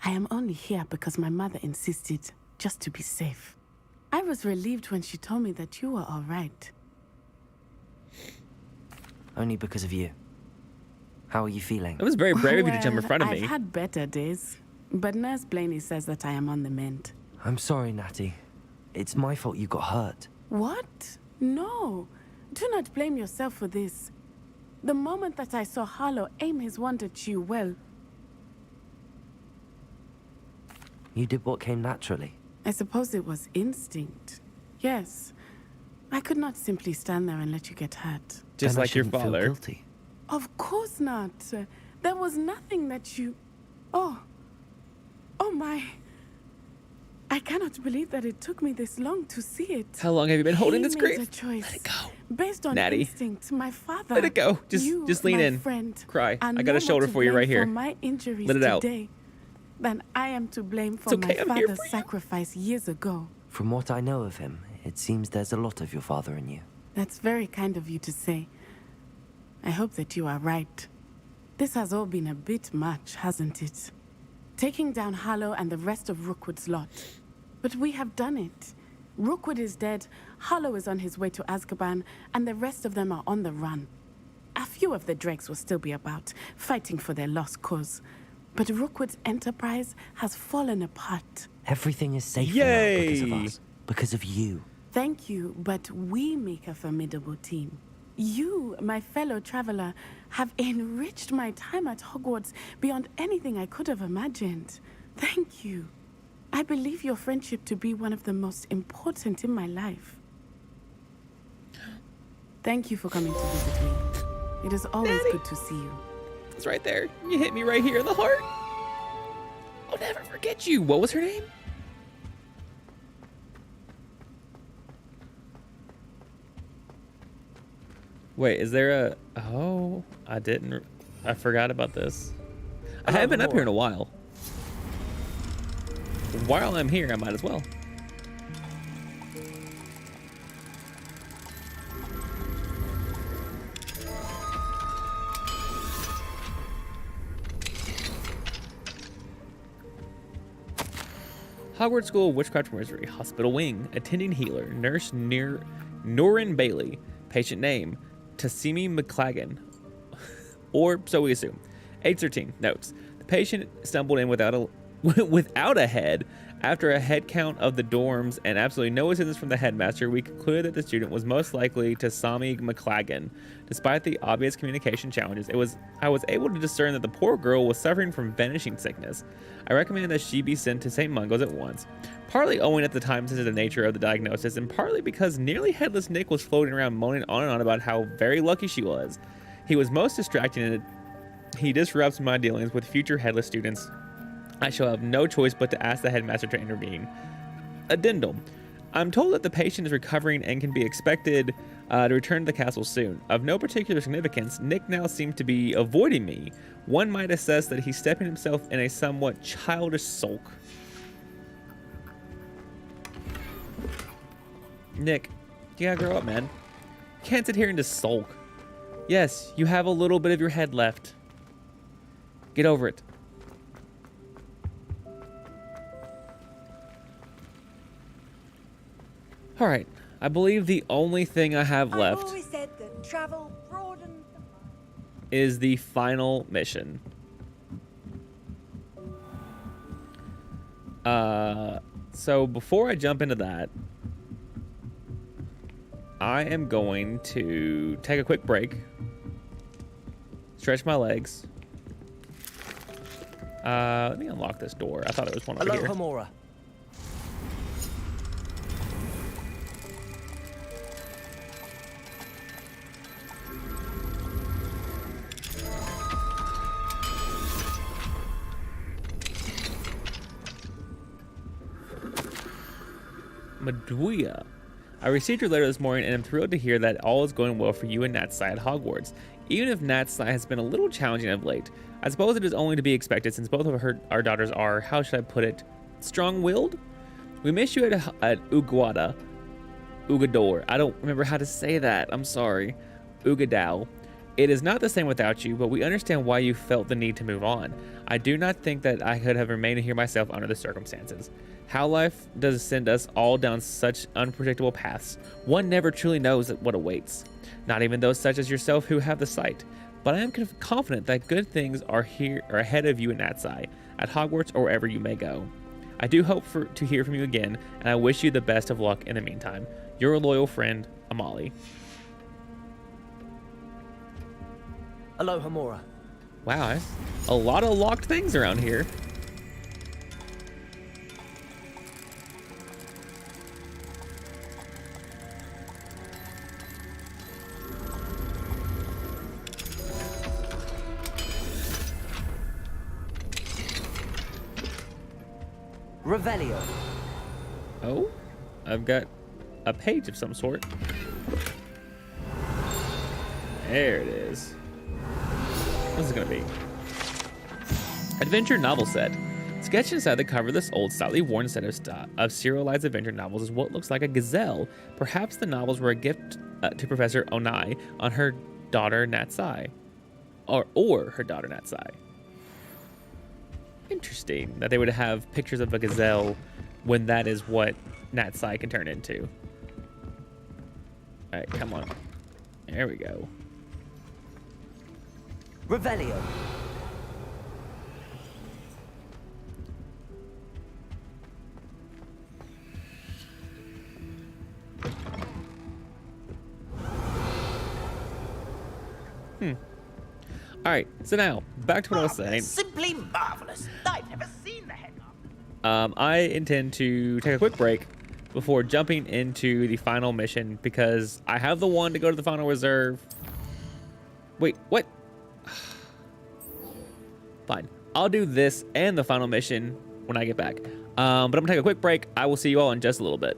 I am only here because my mother insisted, just to be safe. I was relieved when she told me that you were all right. Only because of you. How are you feeling? It was very brave of you to jump in Well, front of me. I've had better days, but Nurse Blaney says that I am on the mend. I'm sorry, Natty. It's my fault you got hurt. What? No. Do not blame yourself for this. The moment that I saw Harlow aim his wand at you, well, You did what came naturally. I suppose it was instinct. Yes. I could not simply stand there and let you get hurt. Just Then I like your shouldn't feel father. guilty. Of course not. There was nothing that you... Oh my. I cannot believe that it took me this long to see it. How long have you been holding this He grief? made a choice. Let it go. Based on Natty. instinct, my father. Let it go. Just lean my in. Friend, Cry. are I got no a more shoulder to for you blame right here. For my injuries Let it out. today, then I am to blame for It's okay, my I'm here father's for you. sacrifice years ago. From what I know of him, it seems there's a lot of your father in you. That's very kind of you to say. I hope that you are right. This has all been a bit much, hasn't it? Taking down Harlow and the rest of Rookwood's lot. But we have done it. Rookwood is dead, Harlow is on his way to Azkaban, and the rest of them are on the run. A few of the dregs will still be about, fighting for their lost cause. But Rookwood's enterprise has fallen apart. Everything is safer Yay! now because of us. Because of you. Thank you, but we make a formidable team. You, my fellow traveler, have enriched my time at Hogwarts beyond anything I could have imagined. Thank you. I believe your friendship to be one of the most important in my life. Thank you for coming to visit me. It is always good to see you. It's right there. You hit me right here in the heart. I'll never forget you. What was her name? Wait, is there a... Oh, I forgot about this. I haven't been up here in a while. While I'm here, I might as well. Hogwarts School of Witchcraft and Wizardry, Hospital Wing, Attending Healer, Nurse Norrin Bailey, Patient Name, Tassimi McClagan, or so we assume. Age 13, notes. The patient stumbled in without a head. After a head count of the dorms and absolutely no assistance from the headmaster, we concluded that the student was most likely Tassimi McClagan. Despite the obvious communication challenges, I was able to discern that the poor girl was suffering from vanishing sickness. I recommended that she be sent to St. Mungo's at once, partly owing at the time to the nature of the diagnosis, and partly because nearly headless Nick was floating around moaning on and on about how very lucky she was. He was most distracting and he disrupts my dealings with future headless students. I shall have no choice but to ask the headmaster to intervene. Addendum. I'm told that the patient is recovering and can be expected to return to the castle soon. Of no particular significance, Nick now seems to be avoiding me. One might assess that he's stepping himself in a somewhat childish sulk. Nick, you gotta grow up, man. You can't sit here and just sulk. Yes, you have a little bit of your head left. Get over it. All right, I believe the only thing I have left said that travel broadened is the final mission. So before I jump into that, I am going to take a quick break, stretch my legs. Let me unlock this door. I thought it was one over here. Homura. Maduia. I received your letter this morning and am thrilled to hear that all is going well for you and Natsai at Hogwarts. Even if Natsai has been a little challenging of late, I suppose it is only to be expected since both of our daughters are, how should I put it, strong-willed? We miss you at Ugador. I don't remember how to say that. I'm sorry. Ugadao. It is not the same without you, but we understand why you felt the need to move on. I do not think that I could have remained here myself under the circumstances. How life does send us all down such unpredictable paths. One never truly knows what awaits. Not even those such as yourself who have the sight. But I am confident that good things are ahead of you in Natsai, at Hogwarts or wherever you may go. I do hope to hear from you again, and I wish you the best of luck in the meantime. Your loyal friend, Amali. Aloha Mora. Wow, that's a lot of locked things around here. Revelio. Oh, I've got a page of some sort. There it is. What's it gonna be? Adventure novel set. Sketched inside the cover of this old, slightly worn set of serialized adventure novels is what looks like a gazelle. Perhaps the novels were a gift to Professor Onai on her daughter Natsai. Or her daughter Natsai. Interesting that they would have pictures of a gazelle when that is what Natsai can turn into. All right, come on. There we go. Revelio. All right, so now back to what I was saying. Simply marvelous. I've never seen the head. I intend to take a quick break before jumping into the final mission because I have the one to go to the final reserve. Wait, what? Fine. I'll do this and the final mission when I get back. But I'm gonna take a quick break. I will see you all in just a little bit.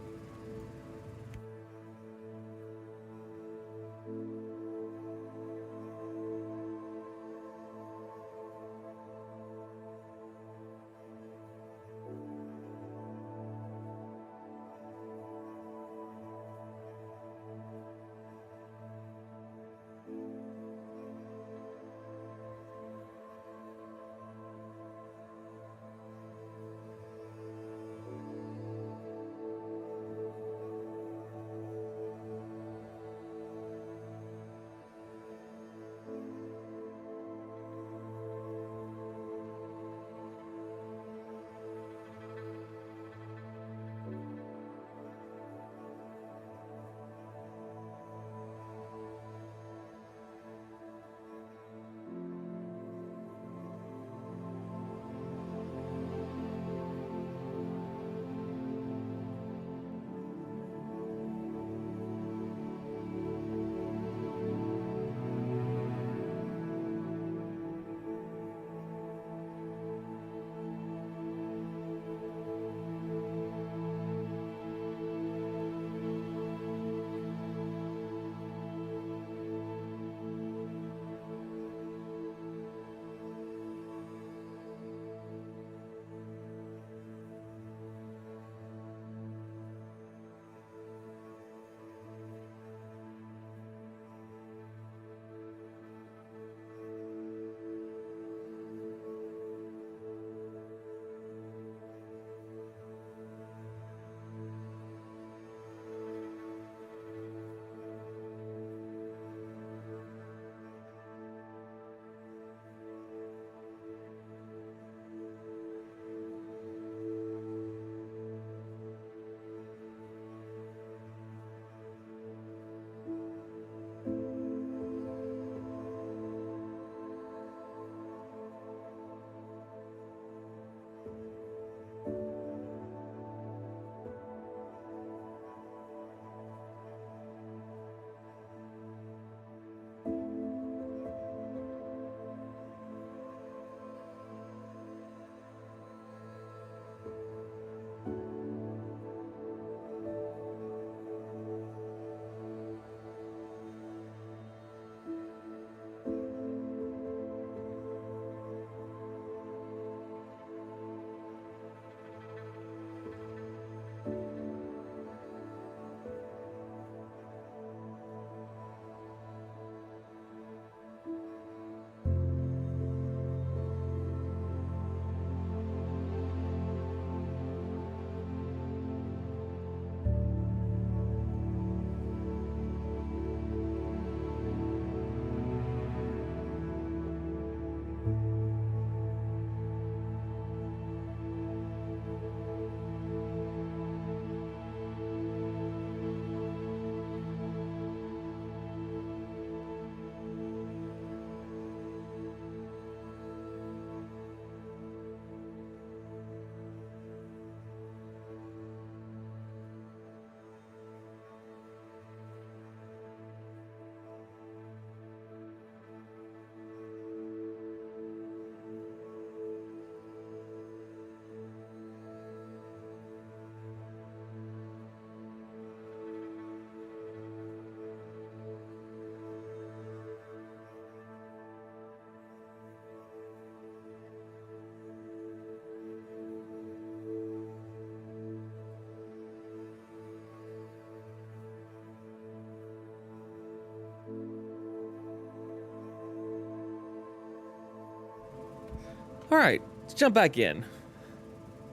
All right, let's jump back in. A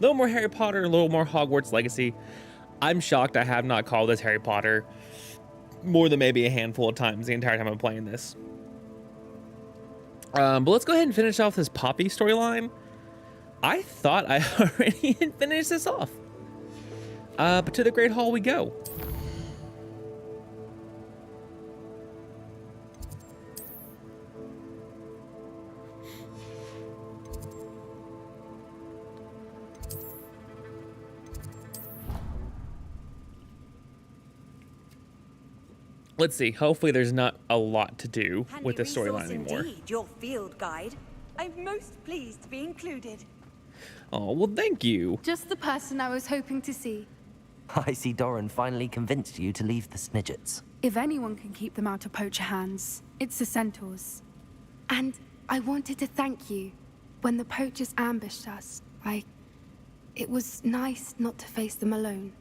little more Harry Potter, a little more Hogwarts Legacy. I'm shocked I have not called this Harry Potter more than maybe a handful of times the entire time I'm playing this. But let's go ahead and finish off this Poppy storyline. I thought I already had finished this off. But to the Great Hall we go. let's see. Hopefully there's not a lot to do Handy with the storyline resource anymore. Indeed, your field guide. I'm most pleased to be included. Oh, well, thank you. Just the person I was hoping to see. I see Doran finally convinced you to leave the Snidgets. If anyone can keep them out of poacher hands, it's the centaurs. And I wanted to thank you. When the poachers ambushed us, it was nice not to face them alone.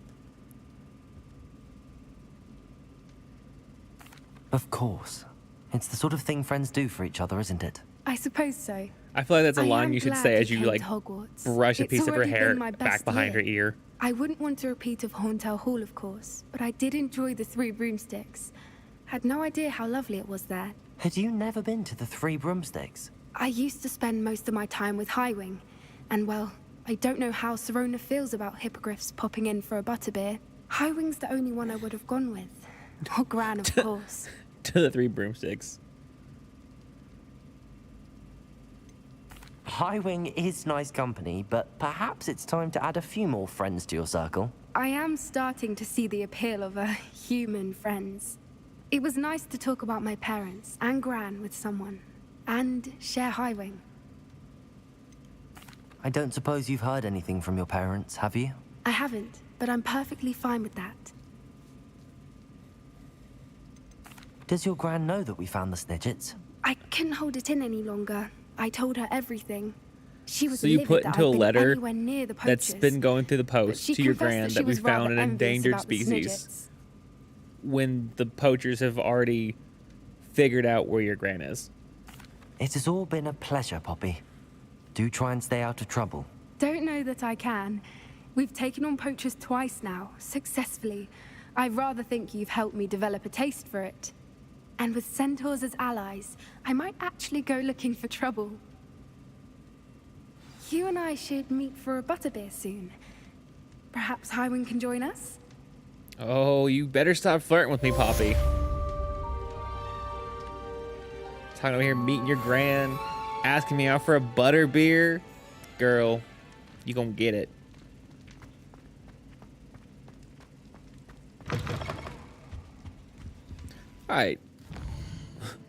Of course. It's the sort of thing friends do for each other, isn't it? I suppose so. I feel like that's a I line am you should glad say as you came like to Hogwarts. brush a It's piece of her already hair been my back best behind her year. ear. I wouldn't want a repeat of Horntail Hall, of course, but I did enjoy the Three Broomsticks. Had no idea how lovely it was there. Had you never been to the Three Broomsticks? I used to spend most of my time with Highwing, and well, I don't know how Serona feels about hippogriffs popping in for a butterbeer. Highwing's the only one I would have gone with. Or Gran, of course. To the Three Broomsticks. Highwing is nice company, but perhaps it's time to add a few more friends to your circle. I am starting to see the appeal of human friends. It was nice to talk about my parents and Gran with someone, and share Highwing. I don't suppose you've heard anything from your parents, have you? I haven't, but I'm perfectly fine with that. Does your Gran know that we found the Snidgets? I couldn't hold it in any longer. I told her everything. She was So you livid put that into a I'd been letter anywhere near the that's poachers, been going through the but post she to your confessed Gran she that we was found rather an envious endangered about the species Snidgets. when the poachers have already figured out where your Gran is. It has all been a pleasure, Poppy. Do try and stay out of trouble. Don't know that I can. We've taken on poachers twice now, successfully. I rather think you've helped me develop a taste for it. And with centaurs as allies, I might actually go looking for trouble. You and I should meet for a butterbeer soon. Perhaps Highwing can join us? Oh, you better stop flirting with me, Poppy. Talking over here meeting your Gran, asking me out for a butterbeer. Girl, you gonna get it. Alright.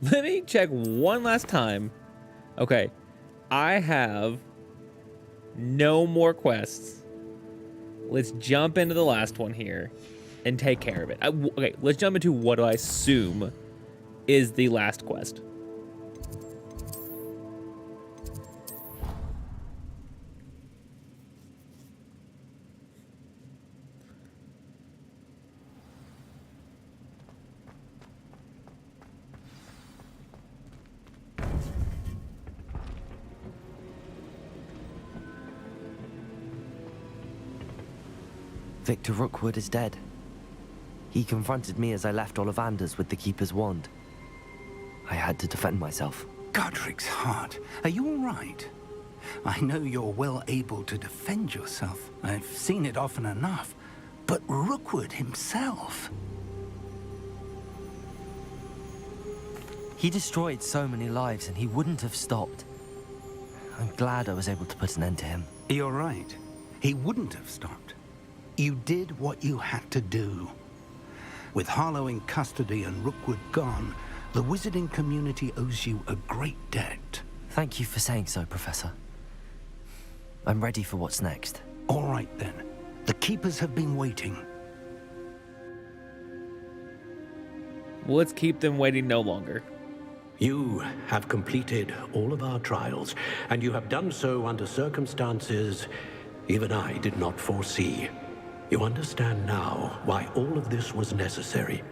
Let me check one last time. Okay. I have no more quests. Let's jump into the last one here and take care of it. Okay, let's jump into what I assume is the last quest. Victor Rookwood is dead. He confronted me as I left Ollivander's with the Keeper's wand. I had to defend myself. Godric's heart. Are you all right? I know you're well able to defend yourself. I've seen it often enough. But Rookwood himself... He destroyed so many lives and he wouldn't have stopped. I'm glad I was able to put an end to him. You're right. He wouldn't have stopped. You did what you had to do. With Harlow in custody and Rookwood gone, the wizarding community owes you a great debt. Thank you for saying so, Professor. I'm ready for what's next. All right, then. The Keepers have been waiting. Well, let's keep them waiting no longer. You have completed all of our trials, and you have done so under circumstances even I did not foresee. You understand now why all of this was necessary.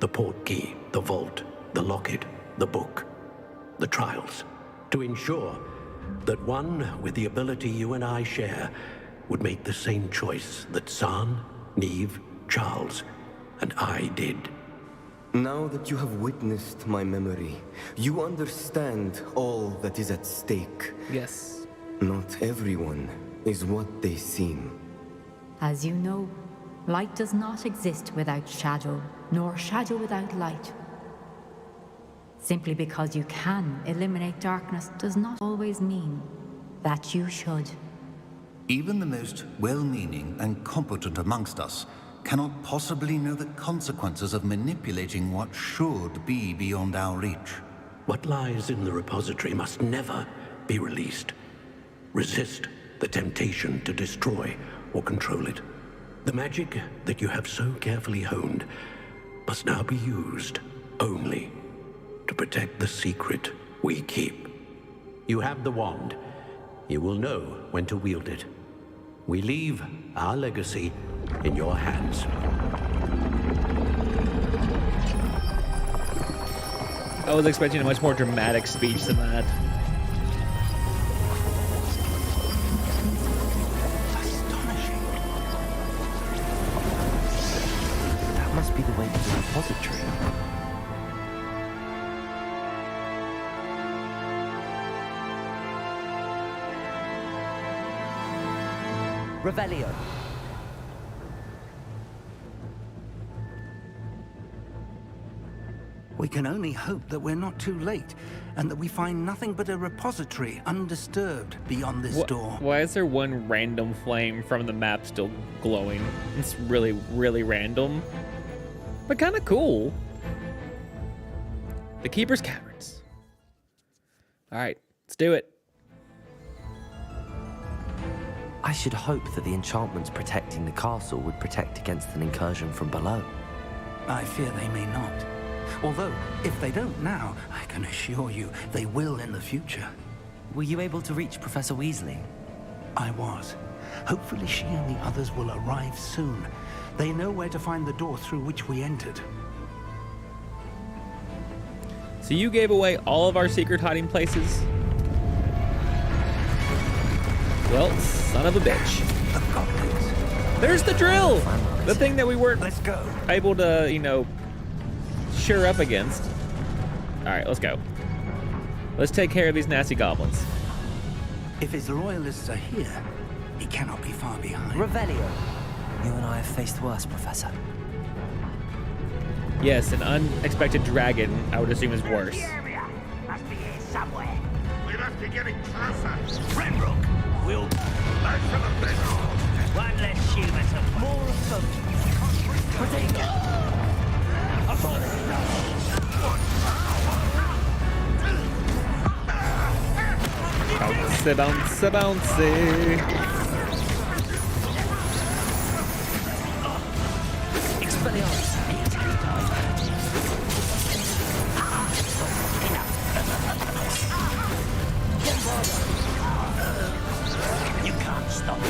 The portkey, the vault, the locket, the book, the trials. To ensure that one with the ability you and I share would make the same choice that San, Neve, Charles, and I did. Now that you have witnessed my memory, you understand all that is at stake. Yes. Not everyone is what they seem. As you know, light does not exist without shadow, nor shadow without light. Simply because you can eliminate darkness does not always mean that you should. Even the most well-meaning and competent amongst us cannot possibly know the consequences of manipulating what should be beyond our reach. What lies in the repository must never be released. Resist the temptation to destroy or control it. The magic that you have so carefully honed must now be used only to protect the secret we keep. You have the wand. You will know when to wield it. We leave our legacy in your hands. I was expecting a much more dramatic speech than that. That must be the way to the repository. Revelio. We can only hope that we're not too late, and that we find nothing but a repository undisturbed beyond this door. Why is there one random flame from the map still glowing? It's really, really random, but kind of cool. The Keeper's Caverns. All right, let's do it. I should hope that the enchantments protecting the castle would protect against an incursion from below. I fear they may not. Although, if they don't now, I can assure you they will in the future. Were you able to reach Professor Weasley? I was. Hopefully she and the others will arrive soon. They know where to find the door through which we entered. So you gave away all of our secret hiding places? Well, son of a bitch. There's the drill! The thing that we weren't able to, you know, sure up against. All right, let's go. Let's take care of these nasty goblins. If his loyalists are here, he cannot be far behind. Revelio. You and I have faced worse, Professor. Yes, an unexpected dragon, I would assume, is worse. The area must be here somewhere. We must be getting closer. Renbrook, we'll... Back to the big hole. One less human to more of them. Bouncy, bouncy, bouncy. You can't stop it.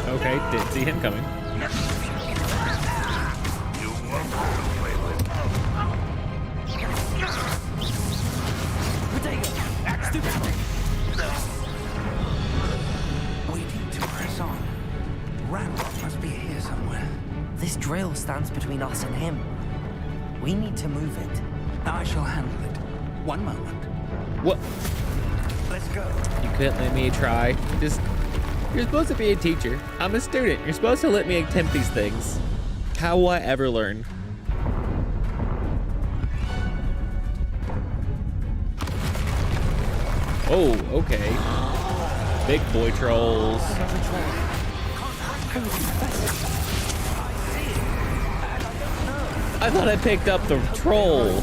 Okay, didn't see him coming. You won't get away with it. We need to press on. Ranrock must be here somewhere. This drill stands between us and him. We need to move it. I shall handle it. One moment. What? Let's go. You couldn't let me try. You're supposed to be a teacher. I'm a student. You're supposed to let me attempt these things. How will I ever learn? Oh, okay. Big boy trolls. I thought I picked up the troll.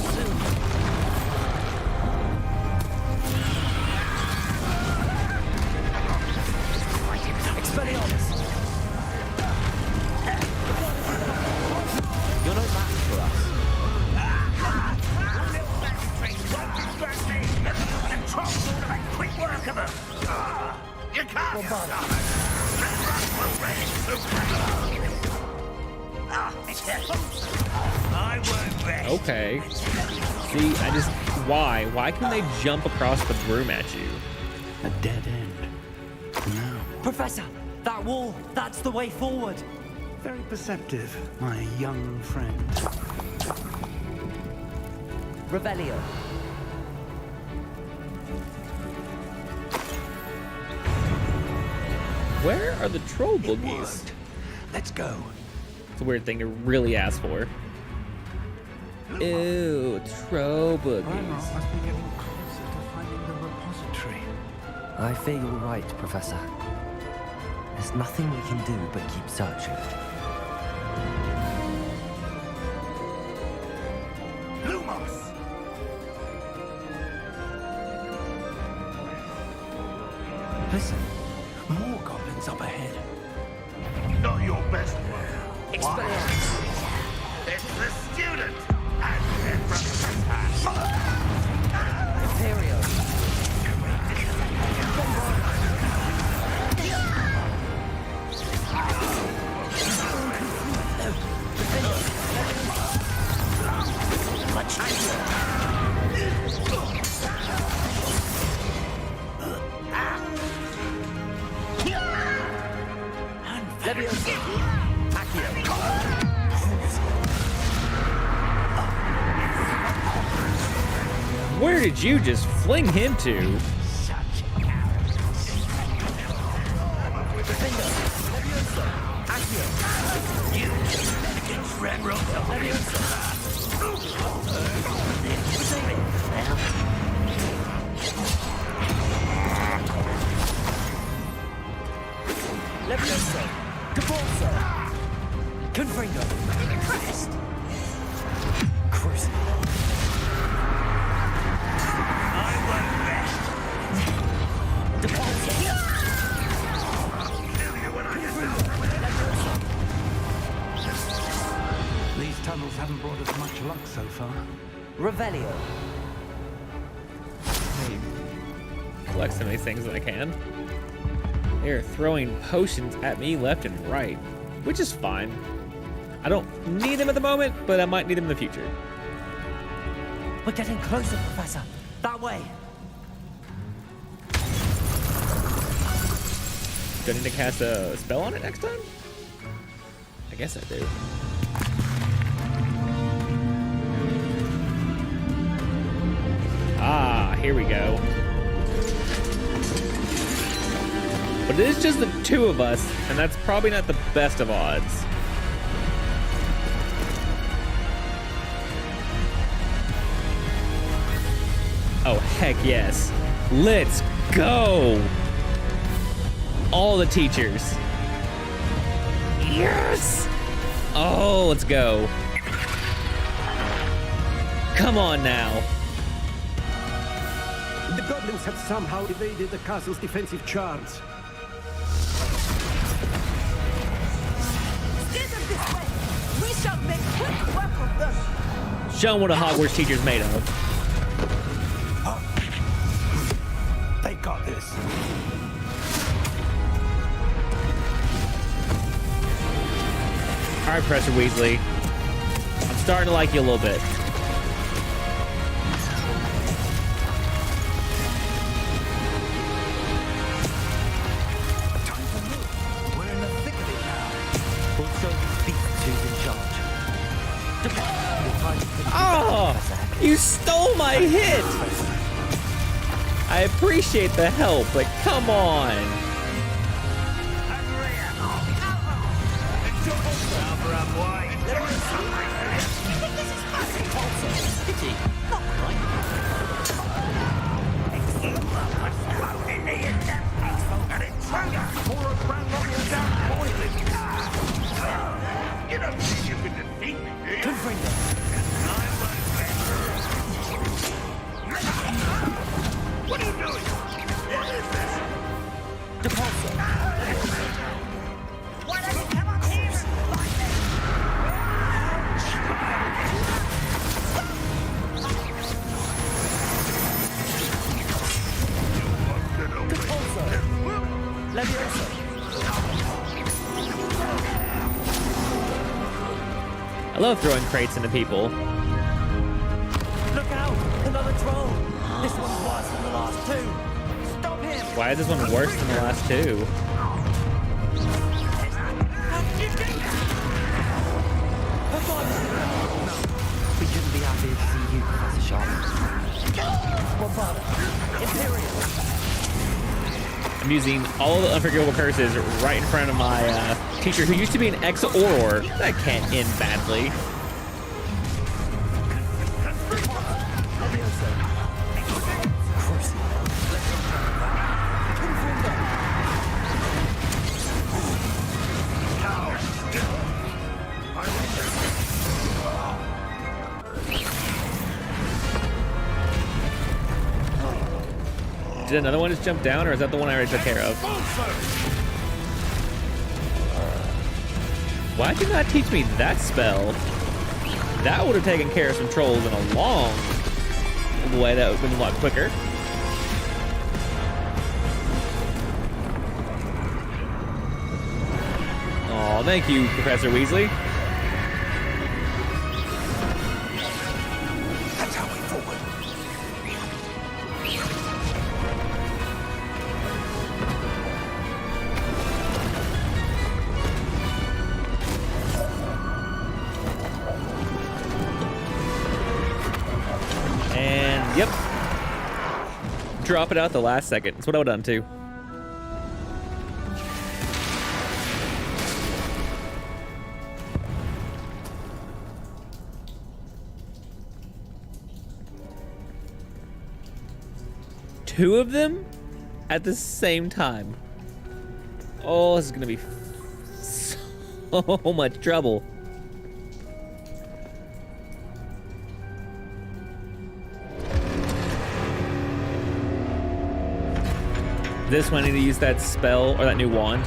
You're no match for us. Quick work of them. You can't stop it. I won't rest. Okay. See, why? Why can they jump across the broom at you? A dead end. No. Professor, that wall, that's the way forward. Very perceptive, my young friend. Revelio. Where are the troll boogies? Let's go. It's a weird thing to really ask for. Ew, troll boogies. Ranrock must be getting closer to finding the repository. I fear you're right, Professor. There's nothing we can do but keep searching. Lumos! Listen, more goblins up ahead. Not your best work. Expelliarmus! It's the student! And their brother. Imperio! Where did you just fling him to? Levioso! Caporso! Confringo! Crest! Crucible! I won't rest! Deposit! These tunnels haven't brought us much luck so far. Revelio! Collect so many things that I can. They're throwing potions at me left and right, which is fine. I don't need them at the moment, but I might need them in the future. We're getting closer, Professor. That way. Do I need to cast a spell on it next time? I guess I do. Ah, here we go. But it is just the two of us, and that's probably not the best of odds. Oh, heck yes. Let's go! All the teachers. Yes! Oh, let's go. Come on now. The goblins have somehow evaded the castle's defensive charms. Steer them this way. We shall make quick work of them. Show them what a Hogwarts teacher's made of. They got this. All right, Professor Weasley. I'm starting to like you a little bit. Time to move. We're in the thick of it now. Also, speak who's in charge. Oh, you stole my hit. I appreciate the help, but come on. You don't think you can defeat me, do you? What are you doing? What is this? Why don't you come up here like this? I love throwing crates into people. Look out! Another troll! This one's worse than the last two! Stop him! Why is this one worse than the last two? We couldn't be happier to see you, Professor Sharp. Imperial! I'm using all the unforgivable curses right in front of my teacher who used to be an ex-Auror. That can't end badly. Did another one just jump down, or is that the one I already took care of? Why'd you not teach me that spell? That would have taken care of some trolls in a long way. That would have been a lot quicker. Oh, thank you, Professor Weasley. That's our way forward. And yep, drop it out the last second. That's what I would have done too. Two of them at the same time. Oh, this is gonna be so much trouble. This one, I need to use that spell or that new wand.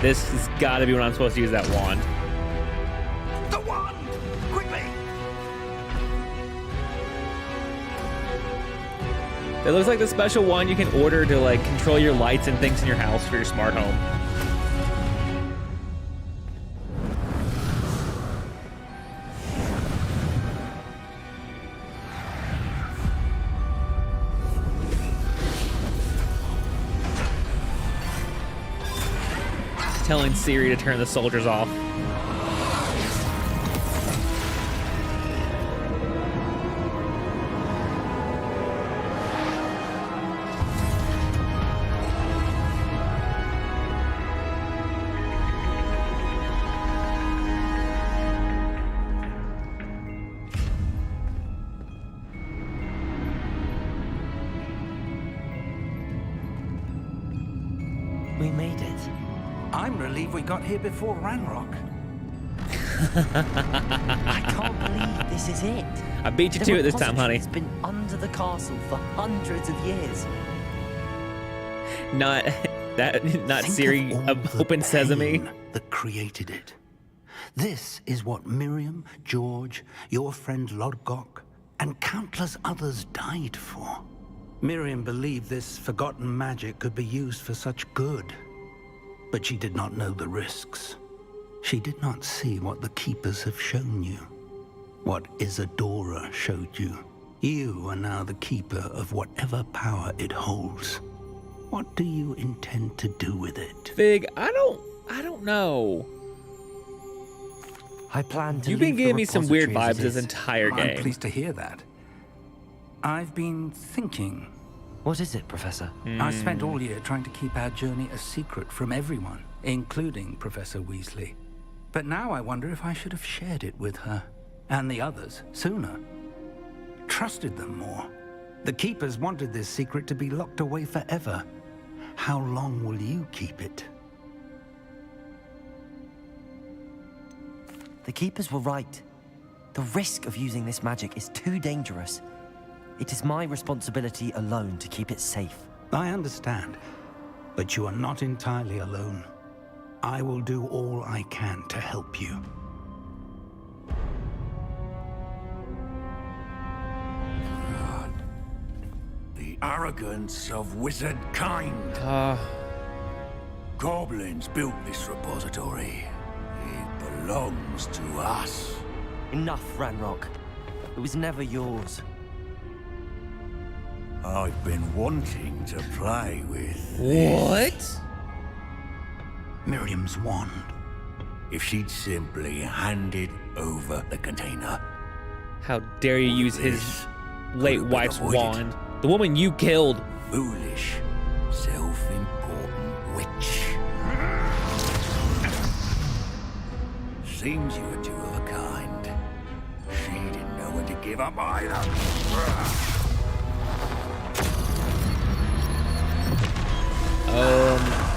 This has got to be when I'm supposed to use that wand. The wand! Quickly! It looks like the special wand you can order to like control your lights and things in your house for your smart home. Telling Siri to turn the soldiers off. We made it. I'm relieved we got here before Ranrock. I can't believe this is it. I beat you to it this time, honey. It's been under the castle for hundreds of years. Not Think Siri. of all the Open Sesame. pain that created it. This is what Miriam, George, your friend Lodgok, and countless others died for. Miriam believed this forgotten magic could be used for such good. But she did not know the risks. She did not see what the Keepers have shown you. What Isadora showed you. You are now the Keeper of whatever power it holds. What do you intend to do with it? Fig, I don't know. I plan to You've been leave the giving me some weird repository as vibes it this is. entire I'm game. pleased to hear that. I've been thinking. What is it, Professor? I spent all year trying to keep our journey a secret from everyone, including Professor Weasley. But now I wonder if I should have shared it with her, and the others, sooner. Trusted them more. The Keepers wanted this secret to be locked away forever. How long will you keep it? The Keepers were right. The risk of using this magic is too dangerous. It is my responsibility alone to keep it safe. I understand, but you are not entirely alone. I will do all I can to help you. The arrogance of wizard kind. Goblins built this repository. It belongs to us. Enough, Ranrock. It was never yours. I've been wanting to play with What? Miriam's wand. If she'd simply handed over the container. How dare you use his late been wife's avoided. wand? The woman you killed. Foolish, self-important witch. Seems you were two of a kind. She didn't know when to give up either.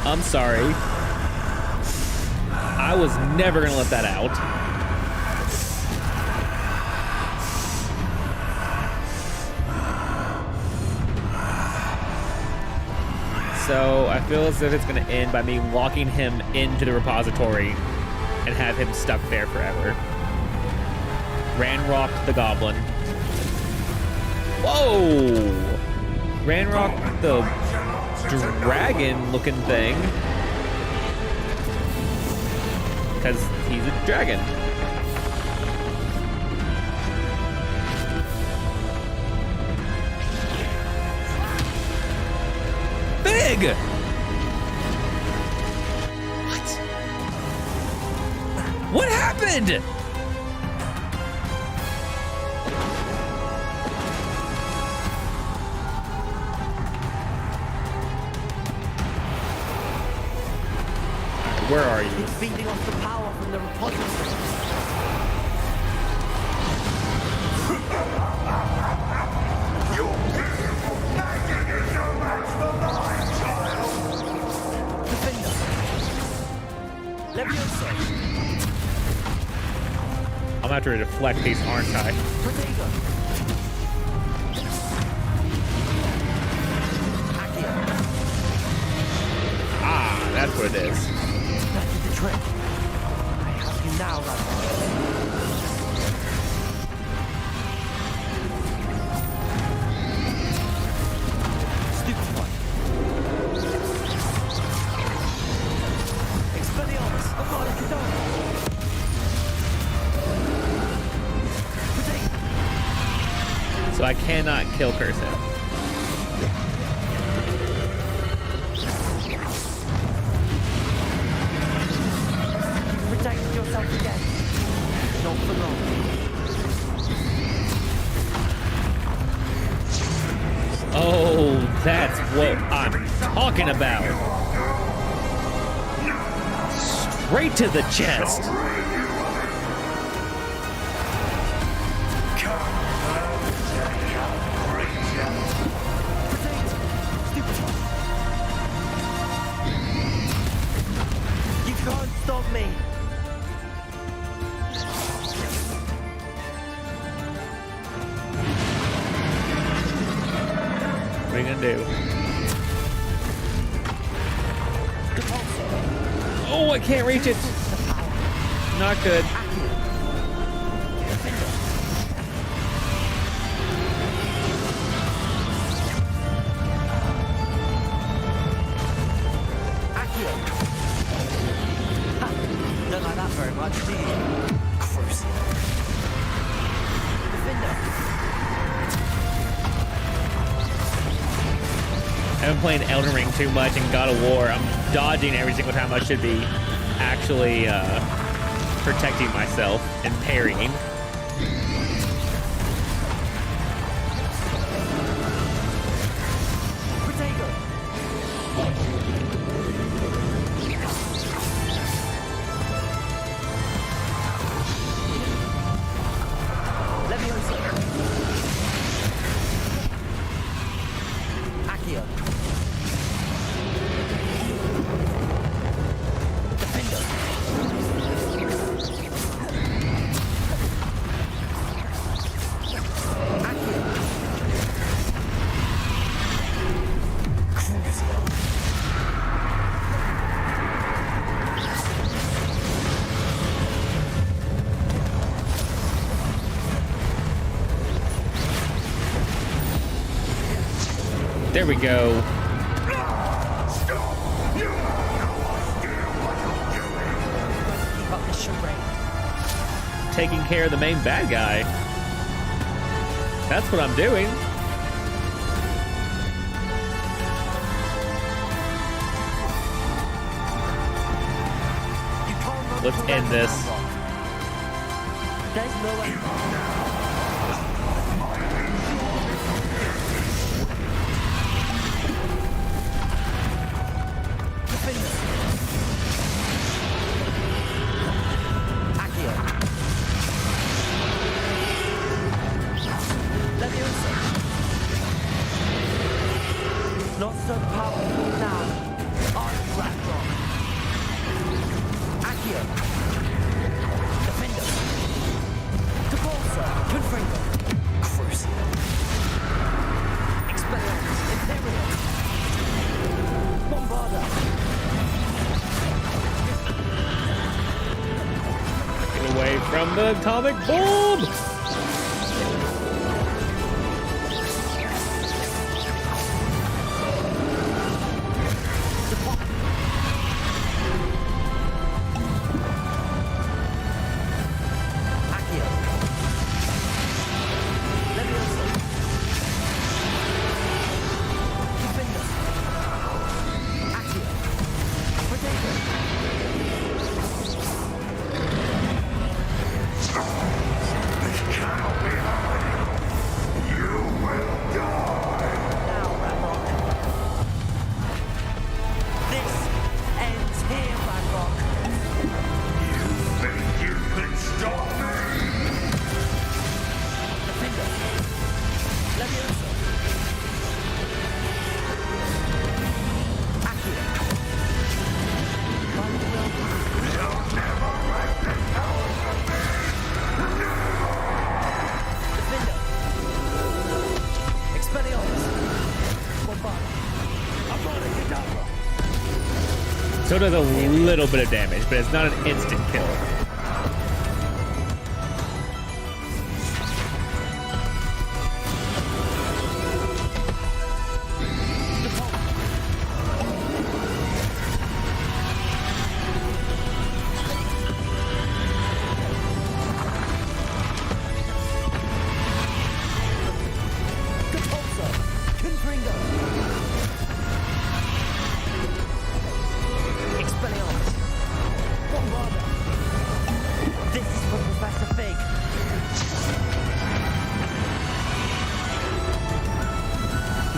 I'm sorry. I was never gonna let that out. So I feel as if it's going to end by me locking him into the repository and have him stuck there forever. Ranrock the Goblin. Whoa! Ranrock the dragon-looking thing. Because he's a dragon. Big! What happened? Where are you? It's feeding off the power from the repository. Your beautiful magic is no match for mine, child. Defender. Levioso. I'm gonna have to deflect these, aren't I? Protego. Ah, that's what it is. That did the trick. I have you now, Rafa. Stupid one. Expelliarmus. Oh god, I can die. So I cannot kill Cursive. Protect yourself again. Not for long. Oh, that's what I'm talking about. Straight to the chest. You can't stop me. What are you gonna do? Oh, I can't reach it. Not good. Don't like that very much, do you? Crucial. Defender. I've been playing Elden Ring too much and God of War. I'm dodging every single time I should be actually protecting myself and parrying. Protego. Levioso. Accio. Defender. Accio. Crucial. There we go. Keep up the charade. Taking care of the main bad guy. That's what I'm doing. Let's end this. There's no way. Defender. Accio. Levioso. Not so powerful now. Art Ragnarok. Accio. Defender. Repulsor. Confringo. Crucial. Expelliarmus. Imperial. from the atomic bomb! So it does a little bit of damage, but it's not an instant kill.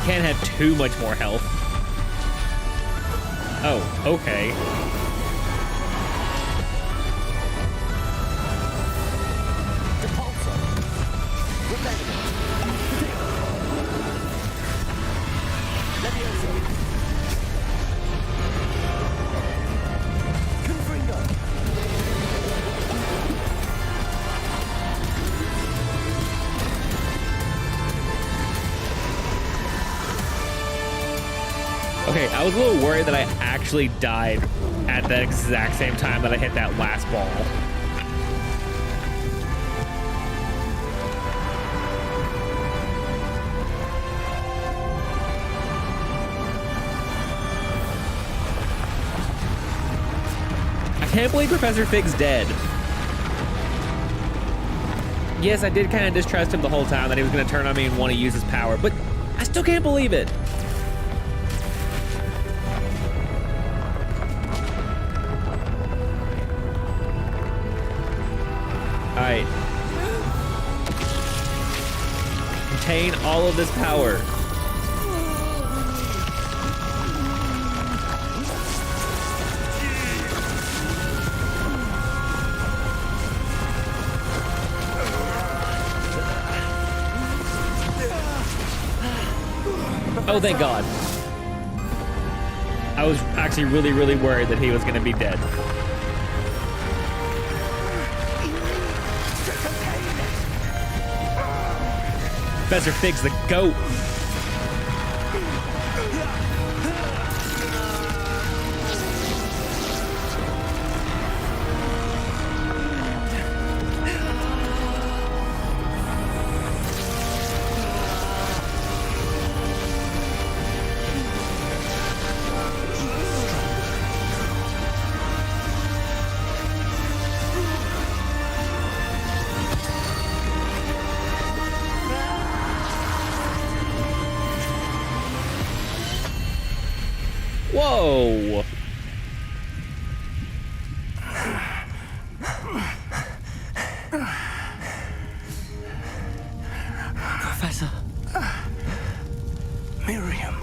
Can't have too much more health. Oh, okay. Okay, I was a little worried that I actually died at the exact same time that I hit that last ball. I can't believe Professor Fig's dead. Yes, I did kind of distrust him the whole time that he was going to turn on me and want to use his power, but I still can't believe it. Alright. Contain all of this power. Oh, thank God. I was actually really, really worried that he was going to be dead. Professor Fig's the GOAT. Whoa! Professor. Miriam.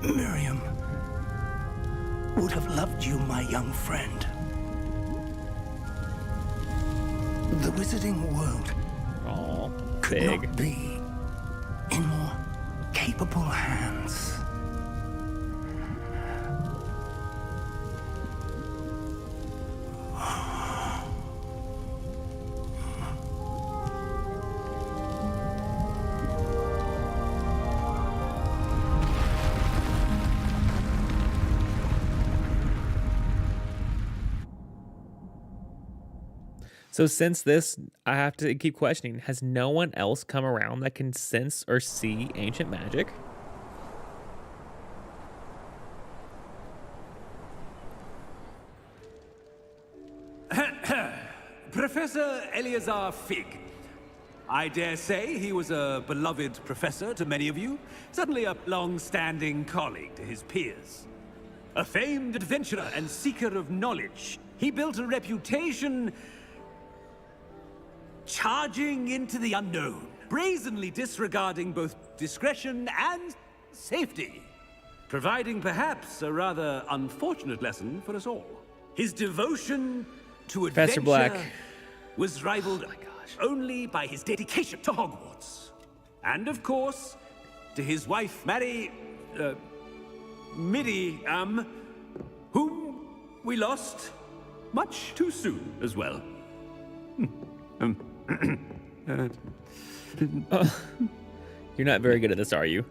Miriam would have loved you, my young friend. The wizarding world could not be in more capable hands. So since this, I have to keep questioning, has no one else come around that can sense or see ancient magic? Professor Eleazar Fig. I dare say he was a beloved professor to many of you, certainly a long-standing colleague to his peers. A famed adventurer and seeker of knowledge, he built a reputation charging into the unknown, brazenly disregarding both discretion and safety, providing perhaps a rather unfortunate lesson for us all. His devotion to Professor adventure Black was rivaled only by his dedication to Hogwarts. And of course, to his wife, Midi, whom we lost much too soon as well. You're not very good at this, are you?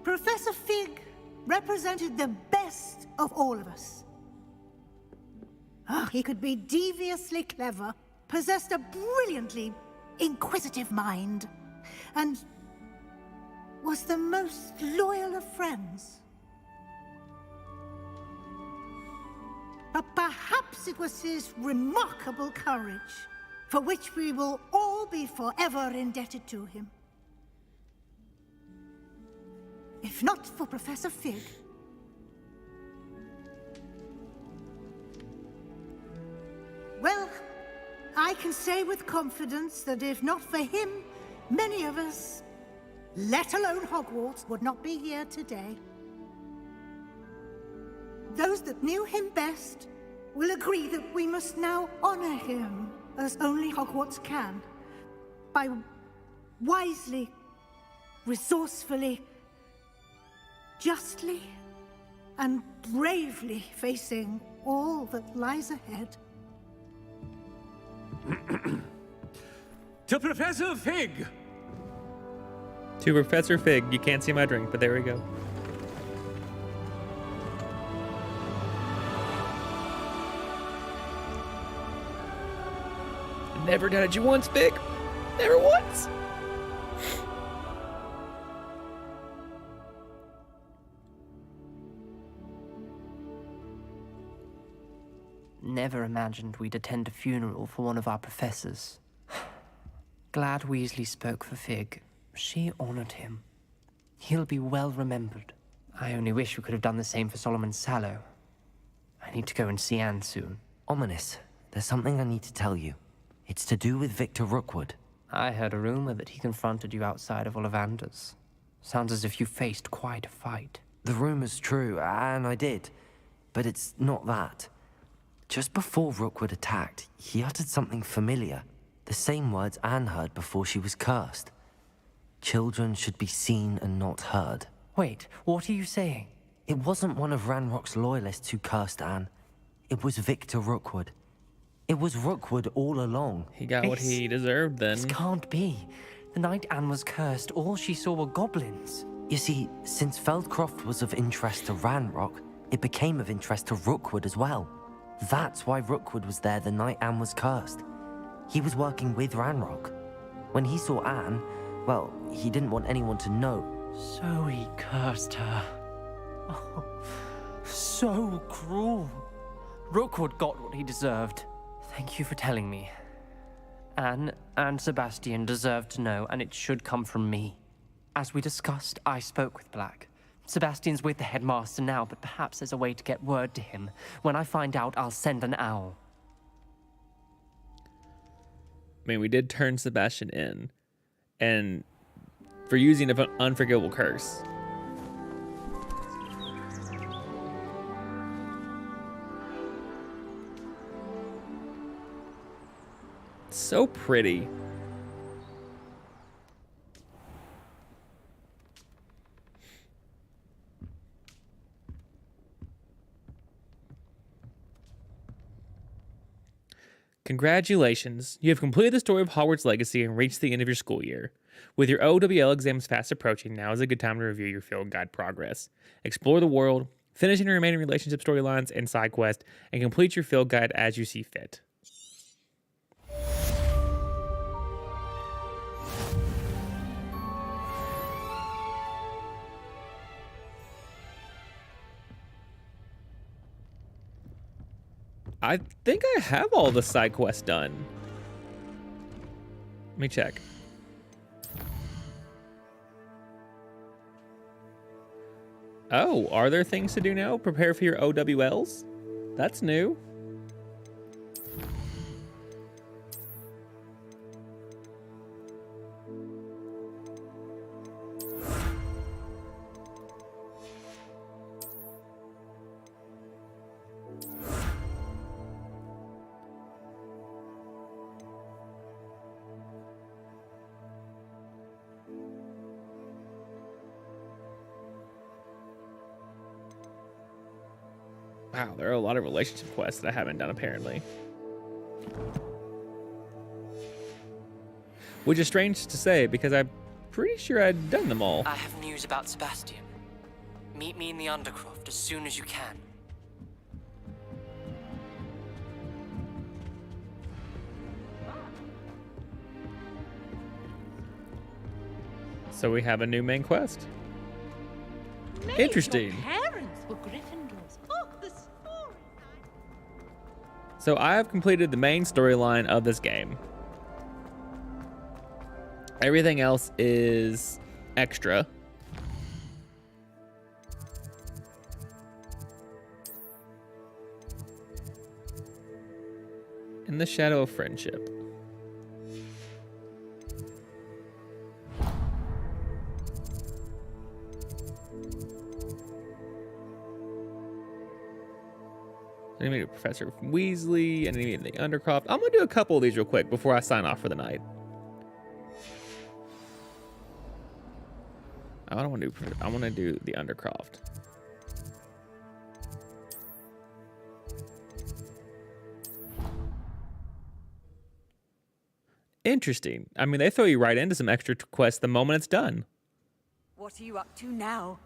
Professor Fig represented the best of all of us. He could be deviously clever, possessed a brilliantly inquisitive mind, and was the most loyal of friends. But perhaps it was his remarkable courage, for which we will all be forever indebted to him. If not for Professor Fig, well, I can say with confidence that if not for him, many of us, let alone Hogwarts, would not be here today. Those that knew him best will agree that we must now honor him as only Hogwarts can, by wisely, resourcefully, justly, and bravely facing all that lies ahead. To Professor Fig! To Professor Fig. You can't see my drink, but there we go. Never doubted you once, Fig. Never once. Never imagined we'd attend a funeral for one of our professors. Glad Weasley spoke for Fig. She honored him. He'll be well remembered. I only wish we could have done the same for Solomon Sallow. I need to go and see Anne soon. Ominous, there's something I need to tell you. It's to do with Victor Rookwood. I heard a rumor that he confronted you outside of Ollivander's. Sounds as if you faced quite a fight. The rumor's true, and I did. But it's not that. Just before Rookwood attacked, he uttered something familiar. The same words Anne heard before she was cursed. Children should be seen and not heard. Wait, what are you saying? It wasn't one of Ranrock's loyalists who cursed Anne. It was Victor Rookwood. It was Rookwood all along. He got what he deserved then. This can't be. The night Anne was cursed, all she saw were goblins. You see, since Feldcroft was of interest to Ranrock, it became of interest to Rookwood as well. That's why Rookwood was there the night Anne was cursed. He was working with Ranrock. When he saw Anne, well, he didn't want anyone to know. So he cursed her. Oh, so cruel. Rookwood got what he deserved. Thank you for telling me. Anne and Sebastian deserve to know, and it should come from me. As we discussed, I spoke with Black. Sebastian's with the headmaster now, but perhaps there's a way to get word to him. When I find out, I'll send an owl. I mean, we did turn Sebastian in, and for using an unforgivable curse. So pretty. Congratulations, you have completed the story of Hogwarts Legacy and reached the end of your school year. With your OWL exams fast approaching, now is a good time to review your field guide progress. Explore the world, finish any remaining relationship storylines and side quests, and complete your field guide as you see fit. I think I have all the side quests done. Let me check. Oh, are there things to do now? Prepare for your OWLs? That's new. Wow, there are a lot of relationship quests that I haven't done apparently. Which is strange to say because I'm pretty sure I'd done them all. I have news about Sebastian. Meet me in the Undercroft as soon as you can. So we have a new main quest. Interesting. Parents were Gryffindors. Oh, the story. So I have completed the main storyline of this game. Everything else is extra. In the Shadow of Friendship. I need a Professor Weasley, and I need the Undercroft. I'm gonna do a couple of these real quick before I sign off for the night. I don't want to do. I want to do the Undercroft. Interesting. I mean, they throw you right into some extra quests the moment it's done. What are you up to now?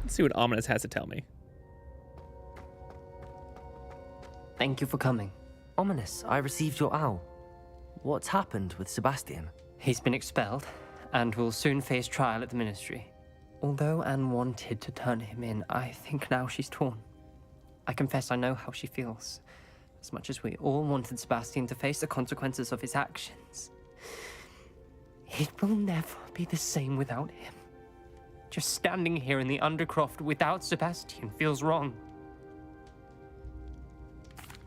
Let's see what Ominous has to tell me. Thank you for coming. Ominous, I received your owl. What's happened with Sebastian? He's been expelled and will soon face trial at the Ministry. Although Anne wanted to turn him in, I think now she's torn. I confess I know how she feels. As much as we all wanted Sebastian to face the consequences of his actions. It will never be the same without him. Just standing here in the Undercroft without Sebastian feels wrong.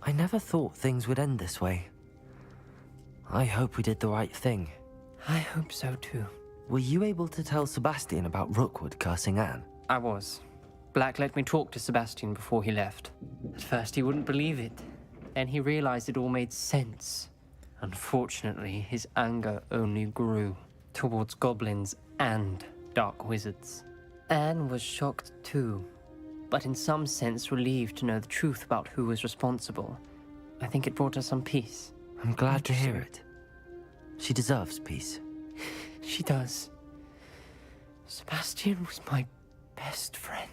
I never thought things would end this way. I hope we did the right thing. I hope so too. Were you able to tell Sebastian about Rookwood cursing Anne? I was. Black let me talk to Sebastian before he left. At first he wouldn't believe it. Then he realized it all made sense. Unfortunately, his anger only grew towards goblins and dark wizards. Anne was shocked too, but in some sense relieved to know the truth about who was responsible. I think it brought her some peace. I'm glad to hear it. She deserves peace. She does. Sebastian was my best friend.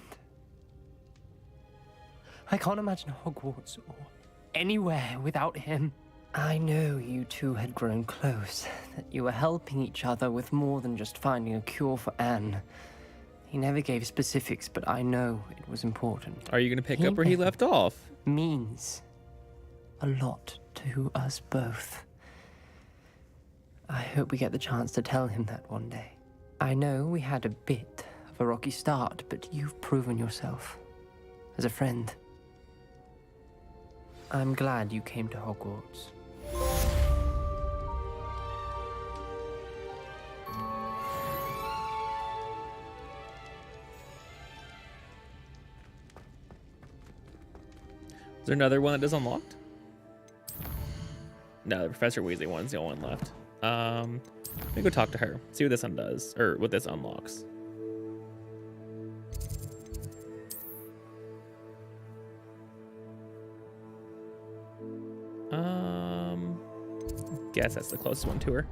I can't imagine Hogwarts or anywhere without him. I know you two had grown close, that you were helping each other with more than just finding a cure for Anne. He never gave specifics, but I know it was important. Are you going to pick up where he left off? Means a lot to us both. I hope we get the chance to tell him that one day. I know we had a bit of a rocky start, but you've proven yourself as a friend. I'm glad you came to Hogwarts. Is there another one that is unlocked? No, the Professor Weasley one's the only one left. Let me go talk to her. See what this one does, or what this unlocks. Guess that's the closest one to her.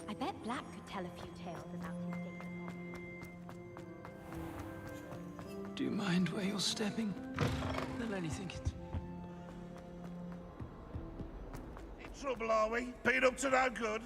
I bet Black could tell a few tales about his days at Hogwarts. Do you mind where you're stepping? They'll only think it's... In trouble, are we? Been up to no good?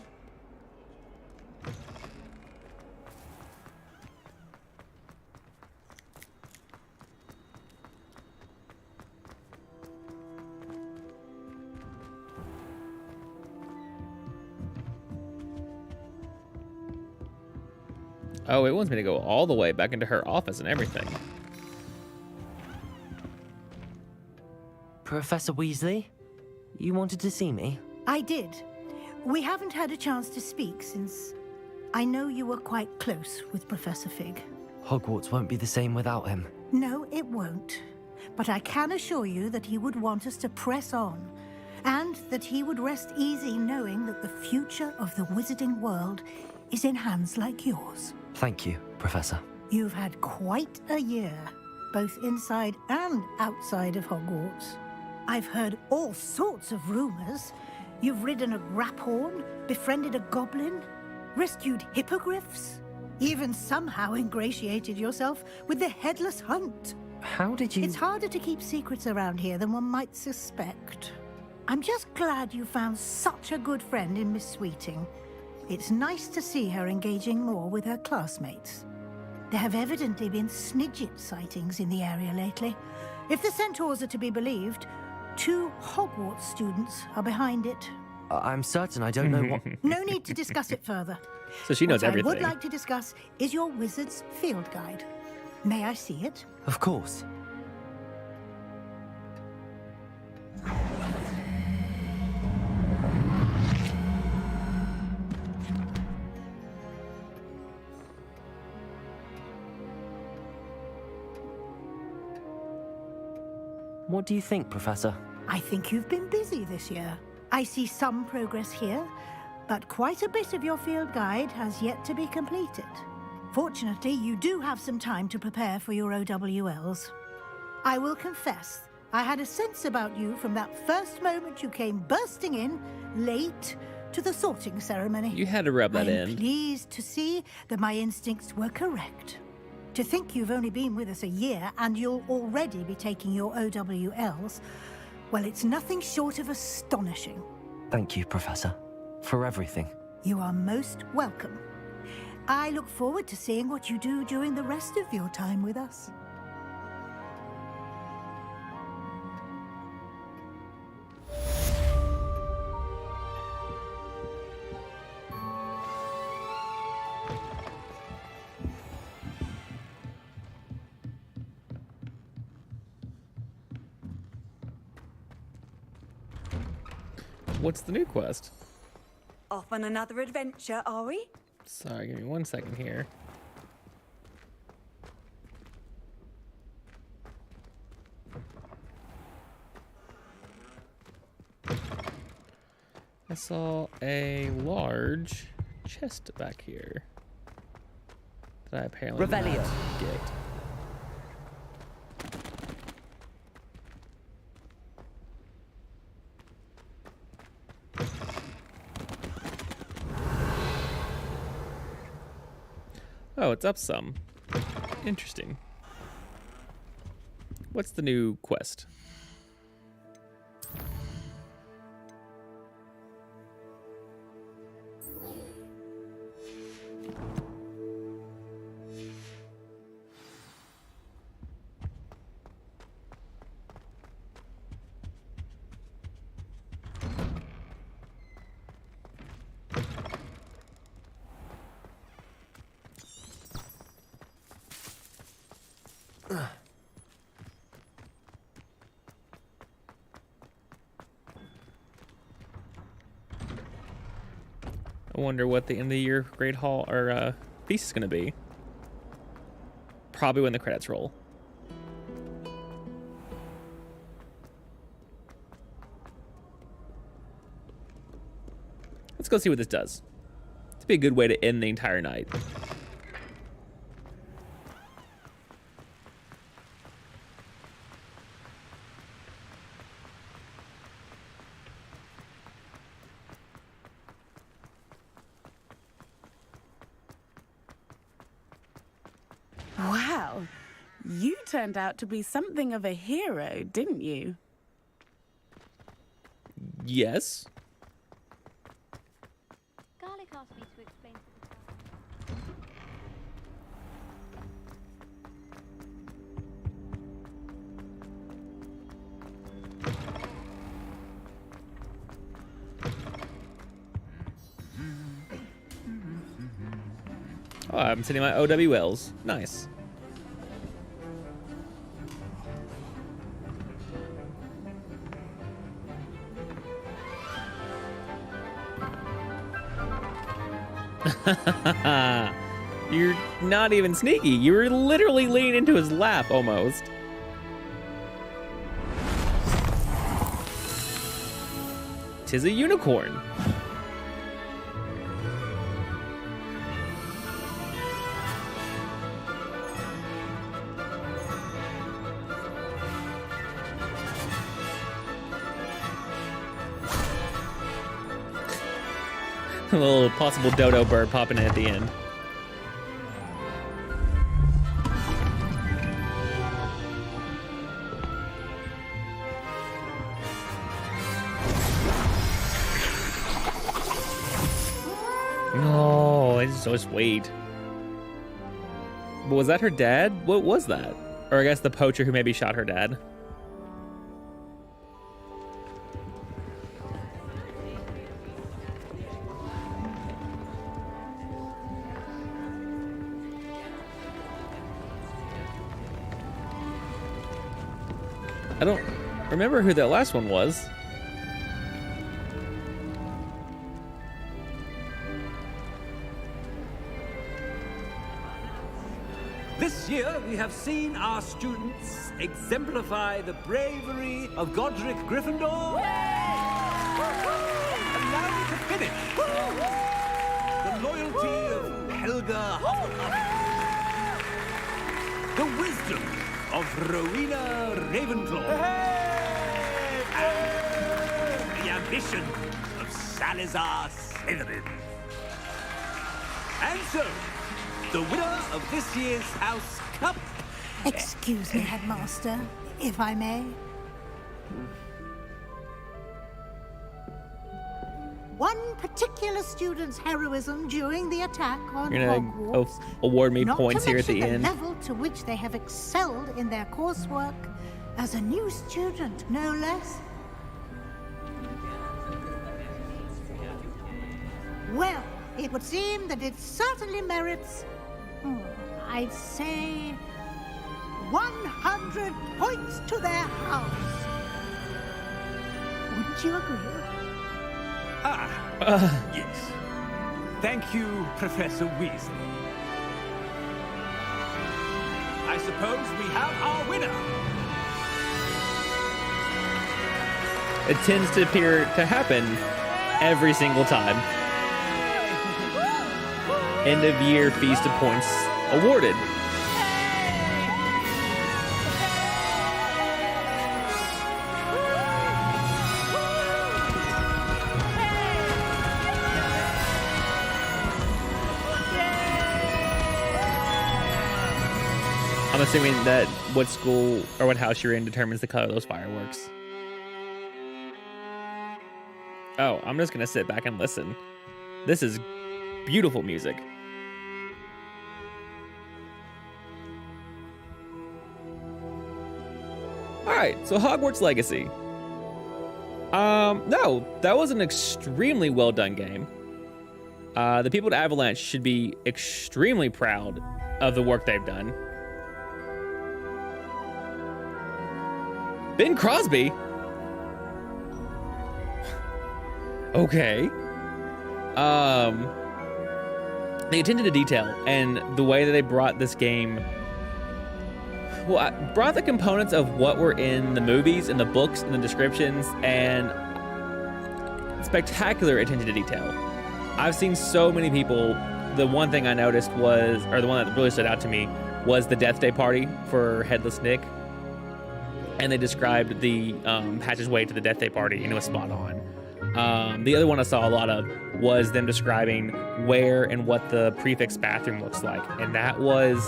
Oh, it wants me to go all the way back into her office and everything. Professor Weasley, you wanted to see me? I did. We haven't had a chance to speak since I know you were quite close with Professor Fig. Hogwarts won't be the same without him. No, it won't. But I can assure you that he would want us to press on, and that he would rest easy knowing that the future of the wizarding world is in hands like yours. Thank you, Professor. You've had quite a year, both inside and outside of Hogwarts. I've heard all sorts of rumors. You've ridden a graphorn, befriended a goblin, rescued hippogriffs, even somehow ingratiated yourself with the Headless Hunt. How did you... It's harder to keep secrets around here than one might suspect. I'm just glad you found such a good friend in Miss Sweeting. It's nice to see her engaging more with her classmates. There have evidently been Snidget sightings in the area lately. If the Centaurs are to be believed, 2 Hogwarts students are behind it. I'm certain I don't know what... No need to discuss it further. So she knows what everything. I would like to discuss is your wizard's field guide. May I see it? Of course. What do you think, Professor? I think you've been busy this year. I see some progress here, but quite a bit of your field guide has yet to be completed. Fortunately, you do have some time to prepare for your OWLs. I will confess, I had a sense about you from that first moment you came bursting in, late, to the sorting ceremony. You had to rub that I'm in. pleased to see that my instincts were correct. To think you've only been with us a year and you'll already be taking your OWLs, well, it's nothing short of astonishing. Thank you, Professor, for everything. You are most welcome. I look forward to seeing what you do during the rest of your time with us. What's the new quest? Off on another adventure, are we? Sorry, give me 1 second here. I saw a large chest back here that I apparently did Revelio. not get. Oh, it's up some. Interesting. What's the new quest? I wonder what the end of the year Great Hall or feast is gonna be. Probably when the credits roll. Let's go see what this does. It's be a good way to end the entire night. Wow, you turned out to be something of a hero, didn't you? Yes. Garlic asked me to explain to Oh, I'm sitting my OW Wells. Nice. You're not even sneaky. You were literally leaning into his lap almost. Tis a unicorn. A little possible dodo bird popping in at the end. No, it's so sweet. But was that her dad? What was that? Or I guess the poacher who maybe shot her dad. I don't remember who that last one was. This year, we have seen our students exemplify the bravery of Godric Gryffindor. And now to finish, the loyalty of Helga Hufflepuff. The wisdom of Rowena Ravenclaw. And the ambition of Salazar Slytherin. And so, the winner of this year's House Cup. Excuse me, Headmaster, if I may. One particular student's heroism during the attack on You're gonna Hogwarts. award me not points to here at the mention end. the level to which they have excelled in their coursework as a new student, no less. Well, it would seem that it certainly merits, I'd say, 100 points to their house. Wouldn't you agree? Yes. Thank you, Professor Weasley. I suppose we have our winner. It tends to appear to happen every single time. End of year feast of points awarded. I'm assuming that what school or what house you're in determines the color of those fireworks. Oh, I'm just gonna sit back and listen. This is beautiful music. All right, so Hogwarts Legacy. No, that was an extremely well done game. The people at Avalanche should be extremely proud of the work they've done. Ben Crosby? Okay. the attention to detail and the way that they brought this game, well, I brought the components of what were in the movies and the books and the descriptions, and spectacular attention to detail. I've seen so many people. The one thing I noticed was, or the one that really stood out to me, was the Death Day party for Headless Nick. And they described the passageway to the Death Day party, and it was spot on. The other one I saw a lot of was them describing where and what the prefix bathroom looks like. And that was,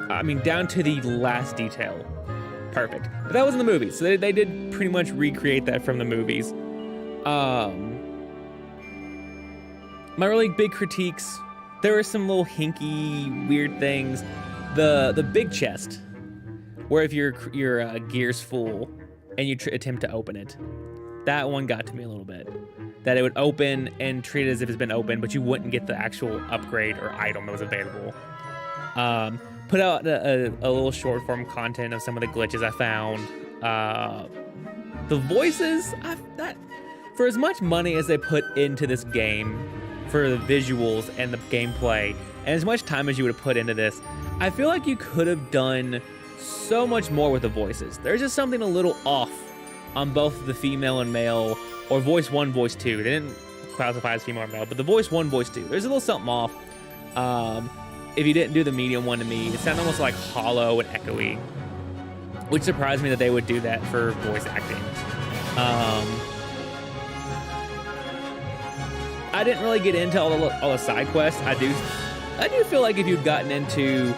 I mean, down to the last detail. Perfect. But that was in the movies, so they did pretty much recreate that from the movies. My really big critiques, there were some little hinky, weird things. The big chest, where if your gear's full and you attempt to open it, that one got to me a little bit. That it would open and treat it as if it's been opened, but you wouldn't get the actual upgrade or item that was available. Put out a little short form content of some of the glitches I found. The voices, for as much money as they put into this game, for the visuals and the gameplay, and as much time as you would have put into this, I feel like you could have done so much more with the voices. There's just something a little off on both the female and male, or voice 1, voice 2. They didn't classify as female or male, but the voice 1, voice 2. There's a little something off. If you didn't do the medium one to me, it sounded almost like hollow and echoey, which surprised me that they would do that for voice acting. I didn't really get into all the side quests. I do feel like if you'd gotten into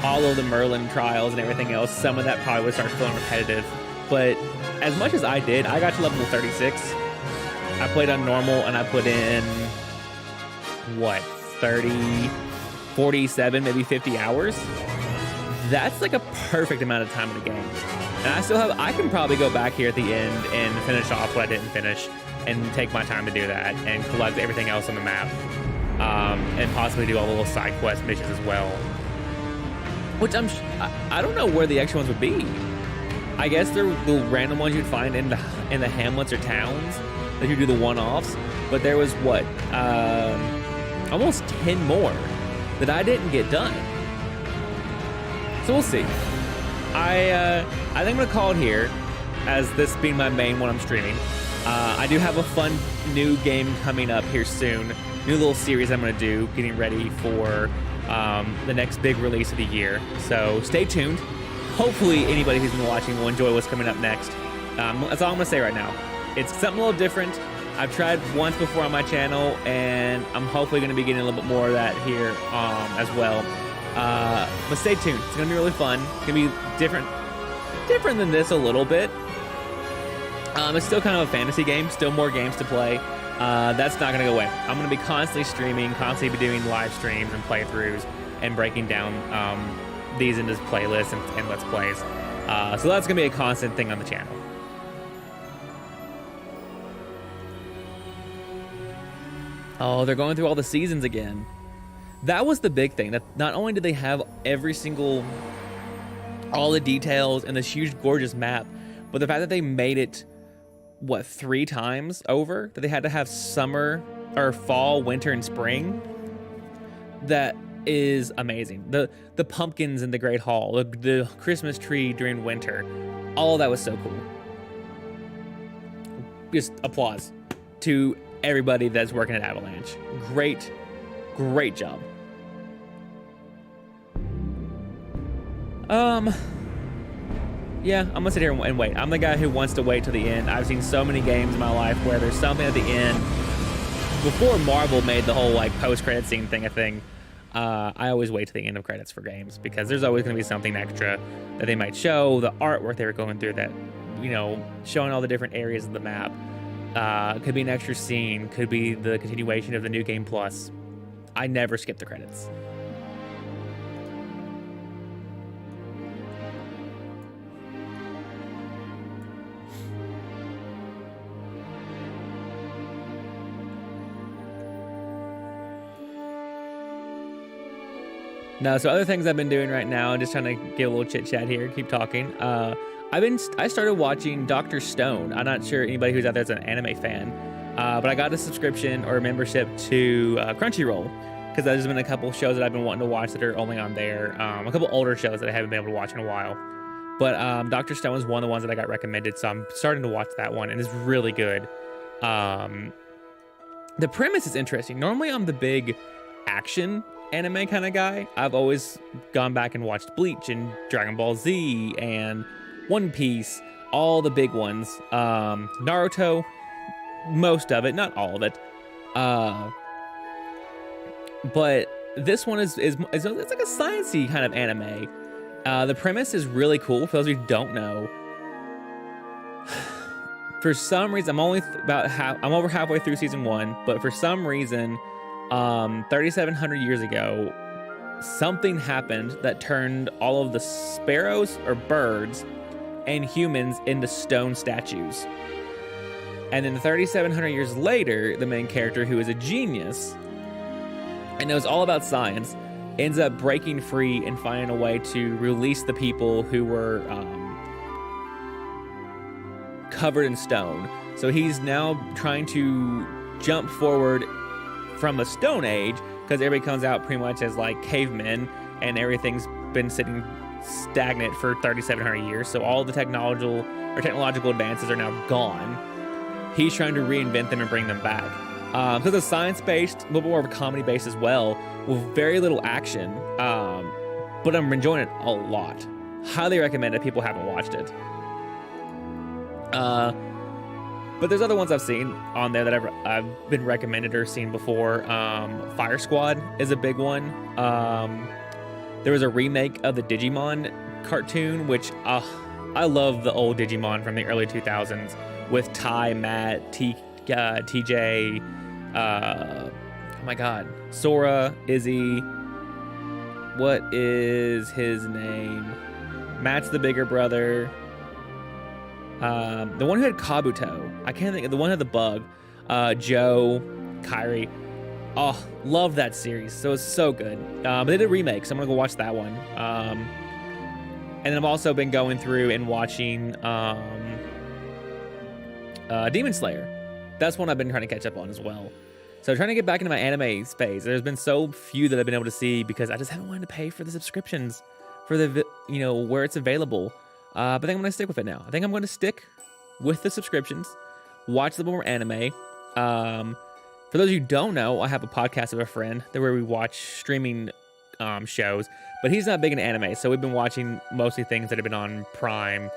all of the Merlin trials and everything else, some of that probably would start feeling repetitive. But as much as I did, I got to level 36. I played on normal and I put in, 30, 47, maybe 50 hours. That's like a perfect amount of time in the game. And I can probably go back here at the end and finish off what I didn't finish and take my time to do that and collect everything else on the map. And possibly do all the little side quest missions as well. Which I don't know where the extra ones would be. I guess they're the random ones you'd find in the hamlets or towns that you do the one-offs. But there was almost 10 more that I didn't get done. So we'll see. I think I'm gonna call it here, as this being my main one I'm streaming. I do have a fun new game coming up here soon. New little series I'm gonna do, getting ready for the next big release of the year. So stay tuned. Hopefully anybody who's been watching will enjoy what's coming up next. That's all I'm gonna say right now. It's something a little different. I've tried once before on my channel, and I'm hopefully gonna be getting a little bit more of that here as well. But stay tuned. It's gonna be really fun. It's gonna be different than this a little bit. It's still kind of a fantasy game, still more games to play. That's not gonna go away. I'm gonna be constantly streaming, constantly be doing live streams and playthroughs and breaking down these into playlists and Let's Plays. So that's gonna be a constant thing on the channel. Oh, they're going through all the seasons again. That was the big thing, that not only did they have all the details and this huge gorgeous map, but the fact that they made it 3 times over, that they had to have summer or fall, winter, and spring. That is amazing. The pumpkins in the Great Hall, the Christmas tree during winter, all of that was so cool. Just applause to everybody that's working at Avalanche. Great job. Yeah, I'm gonna sit here and wait. I'm the guy who wants to wait till the end. I've seen so many games in my life where there's something at the end. Before Marvel made the whole post-credit scene thing a thing, I always wait till the end of credits for games, because there's always gonna be something extra that they might show, the artwork they were going through, that, showing all the different areas of the map. Could be an extra scene, could be the continuation of the New Game Plus. I never skip the credits. No, so other things I've been doing right now, just trying to get a little chit chat here, keep talking. I started watching Dr. Stone. I'm not sure anybody who's out there is an anime fan. But I got a subscription or a membership to Crunchyroll because there's been a couple shows that I've been wanting to watch that are only on there. A couple older shows that I haven't been able to watch in a while. But Dr. Stone is one of the ones that I got recommended, so I'm starting to watch that one, and it's really good. The premise is interesting. Normally, I'm the big action anime kind of guy. I've always gone back and watched Bleach and Dragon Ball Z and One Piece, all the big ones. Naruto, most of it, not all of it. But this one is it's like a sciencey kind of anime. The premise is really cool. For those of you who don't know, for some reason, I'm only I'm over halfway through season 1, but for some reason, 3,700 years ago, something happened that turned all of the sparrows or birds and humans into stone statues. And then 3,700 years later, the main character, who is a genius and knows all about science, ends up breaking free and finding a way to release the people who were covered in stone. So he's now trying to jump forward from the Stone Age, because everybody comes out pretty much as like cavemen, and everything's been sitting stagnant for 3,700 years. So all the technological advances are now gone. He's trying to reinvent them and bring them back. Because it's science-based, a little bit more of a comedy-based as well, with very little action. But I'm enjoying it a lot. Highly recommend it if people haven't watched it. But there's other ones I've seen on there that I've been recommended or seen before. Fire Squad is a big one. There was a remake of the Digimon cartoon, which I love the old Digimon from the early 2000s with Ty, Matt, TJ, oh my god, Sora, Izzy, what is his name? Matt's the bigger brother. The one who had Kabuto, I can't think of the one who had the bug. Joe, Kairi. Oh, love that series. So it's so good. But they did a remake, so I'm gonna go watch that one. And then I've also been going through and watching Demon Slayer. That's one I've been trying to catch up on as well. So trying to get back into my anime space. There's been so few that I've been able to see because I just haven't wanted to pay for the subscriptions for the where it's available. But I think I'm going to stick with it now. I think I'm going to stick with the subscriptions, watch a little more anime. For those of you who don't know, I have a podcast of a friend where we watch streaming shows, but he's not big into anime, so we've been watching mostly things that have been on Prime,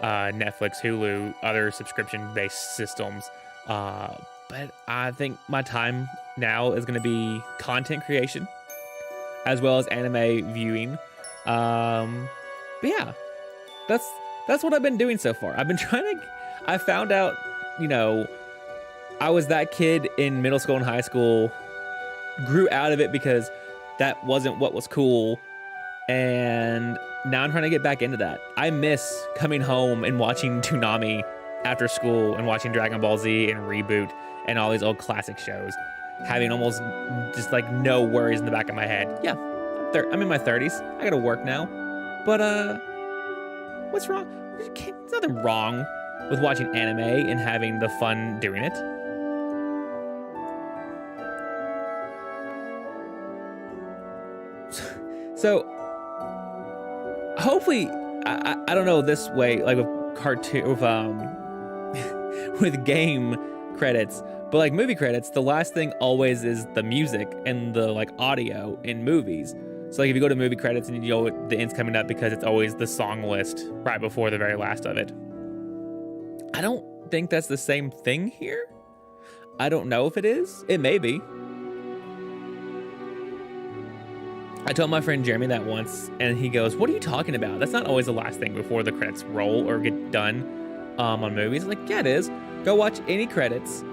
Netflix, Hulu, other subscription-based systems. But I think my time now is going to be content creation, as well as anime viewing. But yeah. That's what I've been doing so far. I've been I found out, I was that kid in middle school and high school, grew out of it because that wasn't what was cool. And now I'm trying to get back into that. I miss coming home and watching Toonami after school and watching Dragon Ball Z and Reboot and all these old classic shows, having almost just like no worries in the back of my head. Yeah, I'm in my 30s. I gotta work now. But, what's wrong? There's nothing wrong with watching anime and having the fun doing it. So, hopefully, I don't know this way, like with cartoon, with game credits, but like movie credits, the last thing always is the music and the like audio in movies. So like if you go to movie credits and the end's coming up because it's always the song list right before the very last of it. I don't think that's the same thing here. I don't know if it is. It may be. I told my friend Jeremy that once, and he goes, "What are you talking about? That's not always the last thing before the credits roll or get done on movies." I'm like, yeah, it is. Go watch any credits,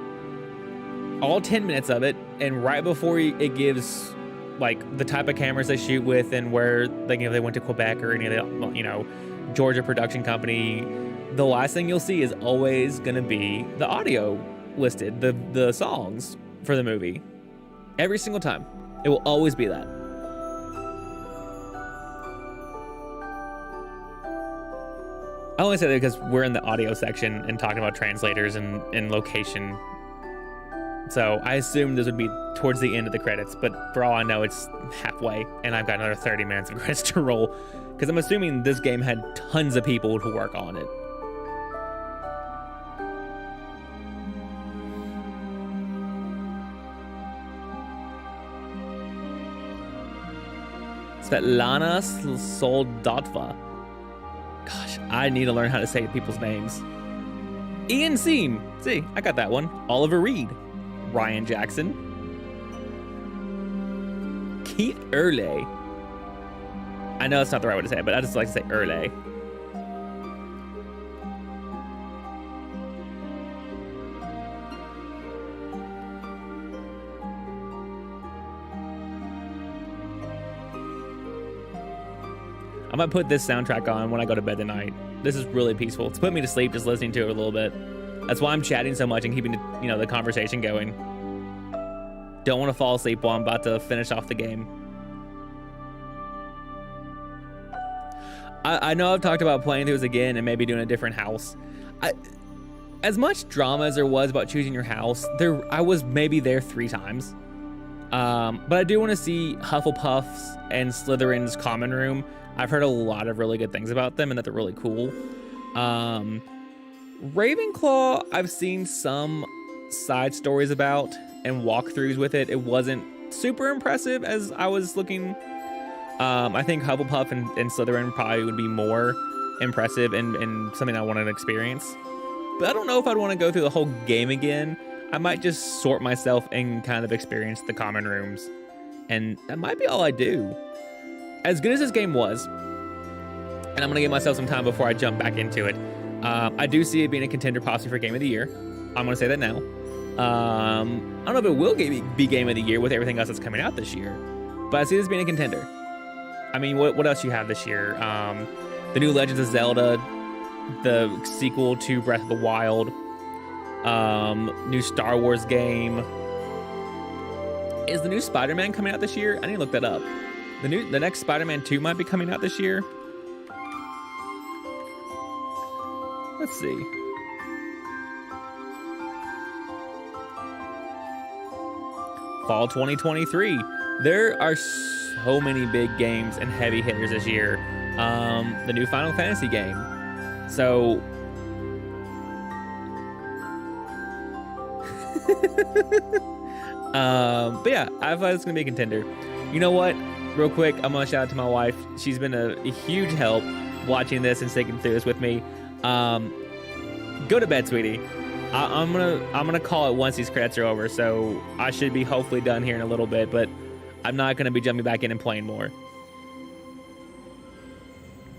all 10 minutes of it, and right before it gives like the type of cameras they shoot with and where they went to Quebec or any of the Georgia production company, the last thing you'll see is always gonna be the audio listed, the songs for the movie. Every single time. It will always be that. I only say that because we're in the audio section and talking about translators and location So I assumed this would be towards the end of the credits, but for all I know, it's halfway, and I've got another 30 minutes of credits to roll, because I'm assuming this game had tons of people to work on it. Svetlana Soldatova. Gosh, I need to learn how to say people's names. Ian Seam. See, I got that one. Oliver Reed. Ryan Jackson. Keith Earle. I know that's not the right way to say it, but I just like to say Earle. I might put this soundtrack on when I go to bed tonight. This is really peaceful. It's put me to sleep just listening to it a little bit. That's why I'm chatting so much and keeping the conversation going. Don't want to fall asleep while I'm about to finish off the game. I know I've talked about playing through this again and maybe doing a different house. As much drama as there was about choosing your house, I was maybe there 3 times. But I do want to see Hufflepuff's and Slytherin's common room. I've heard a lot of really good things about them and that they're really cool. Ravenclaw, I've seen some side stories about and walkthroughs with it. It wasn't super impressive as I was looking. I think Hufflepuff and Slytherin probably would be more impressive and something I wanted to experience. But I don't know if I'd want to go through the whole game again. I might just sort myself and kind of experience the common rooms. And that might be all I do. As good as this game was, and I'm going to give myself some time before I jump back into it, I do see it being a contender possibly for Game of the Year. I'm going to say that now. I don't know if it will be Game of the Year with everything else that's coming out this year, but I see this being a contender. I mean, what else you have this year? The new Legends of Zelda, the sequel to Breath of the Wild, new Star Wars game. Is the new Spider-Man coming out this year? I need to look that up. The next Spider-Man 2 might be coming out this year. Let's see. Fall 2023. There are so many big games and heavy hitters this year. The new Final Fantasy game. So but yeah, I thought it's gonna be a contender. You know what? Real quick, I'm gonna shout out to my wife. She's been a huge help watching this and sticking through this with me. Go to bed, sweetie. I'm gonna call it once these credits are over, so I should be hopefully done here in a little bit, but I'm not gonna be jumping back in and playing more.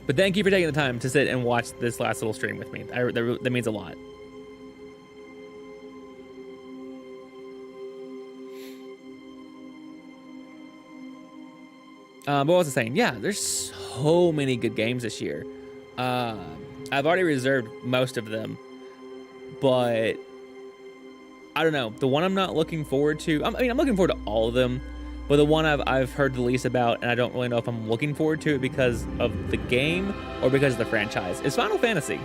But thank you for taking the time to sit and watch this last little stream with me. That means a lot. But what was I saying? Yeah, there's so many good games this year. I've already reserved most of them, but I don't know. The one I'm not looking forward to, I'm looking forward to all of them, but the one I've heard the least about, and I don't really know if I'm looking forward to it because of the game or because of the franchise, is Final Fantasy.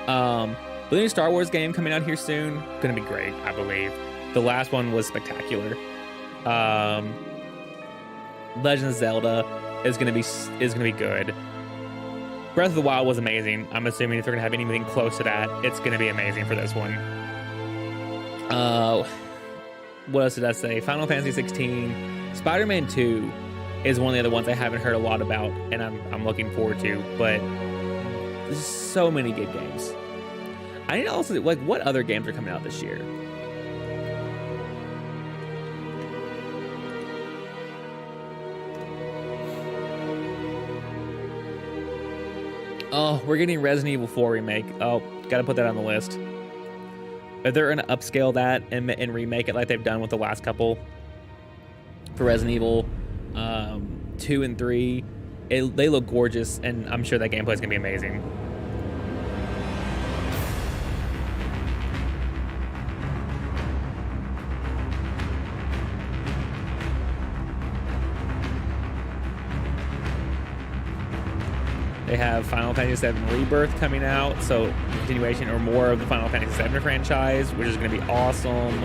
The new Star Wars game coming out here soon, gonna be great, I believe. The last one was spectacular. Legend of Zelda is gonna be good. Breath of the Wild was amazing. I'm assuming if they're gonna have anything close to that, it's gonna be amazing for this one. What else did I say? Final Fantasy 16, Spider-Man 2 is one of the other ones I haven't heard a lot about, and I'm looking forward to. But there's so many good games. I need to also what other games are coming out this year? Oh, we're getting Resident Evil 4 remake. Oh, gotta put that on the list. If they're gonna upscale that and remake it like they've done with the last couple for Resident Evil 2 and 3, they look gorgeous, and I'm sure that gameplay is gonna be amazing. have Final Fantasy VII Rebirth coming out, so continuation or more of the Final Fantasy VII franchise, which is going to be awesome.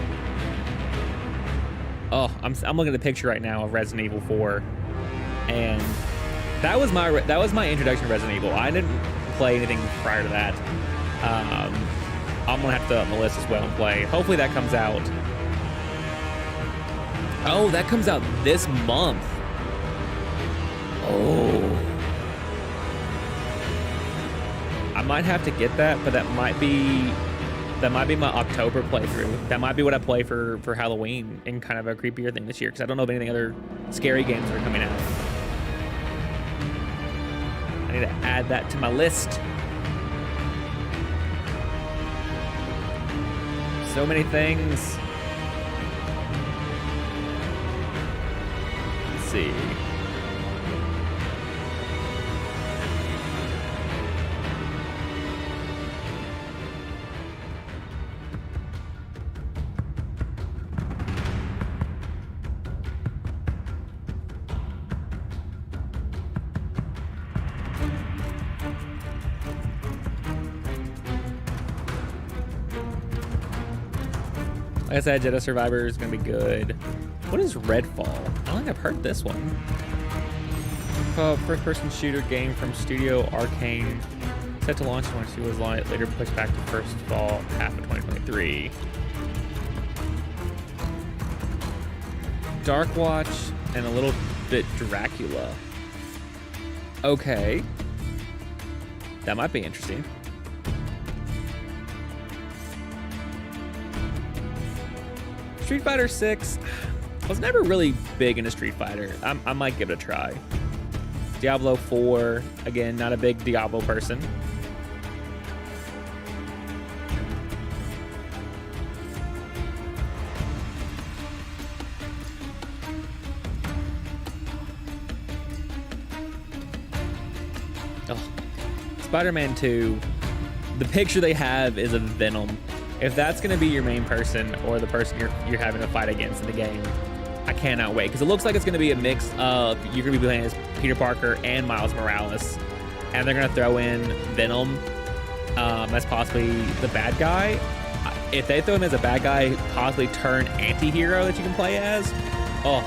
Oh, I'm looking at the picture right now of Resident Evil 4, and that was my introduction to Resident Evil. I didn't play anything prior to that. I'm gonna have to throw it on the list as well and play. Hopefully that comes out. Oh, that comes out this month. Oh. I might have to get that, but that might be my October playthrough. That might be what I play for Halloween in kind of a creepier thing this year, because I don't know of anything other scary games that are coming out. I need to add that to my list. So many things. Let's see. Like I said, Jedi Survivor is going to be good. What is Redfall? I don't think I've heard this one. First-person shooter game from Studio Arcane. Set to launch when she was later pushed back to first fall half of 2023. Dark Watch and a little bit Dracula. Okay. That might be interesting. Street Fighter 6, I was never really big into Street Fighter. I might give it a try. Diablo 4, again, not a big Diablo person. Oh, Spider-Man 2, the picture they have is of Venom. If that's going to be your main person or the person you're having to fight against in the game, I cannot wait, because it looks like it's going to be a mix of you're going to be playing as Peter Parker and Miles Morales, and they're going to throw in Venom as possibly the bad guy. If they throw him as a bad guy, possibly turn anti-hero that you can play as, oh,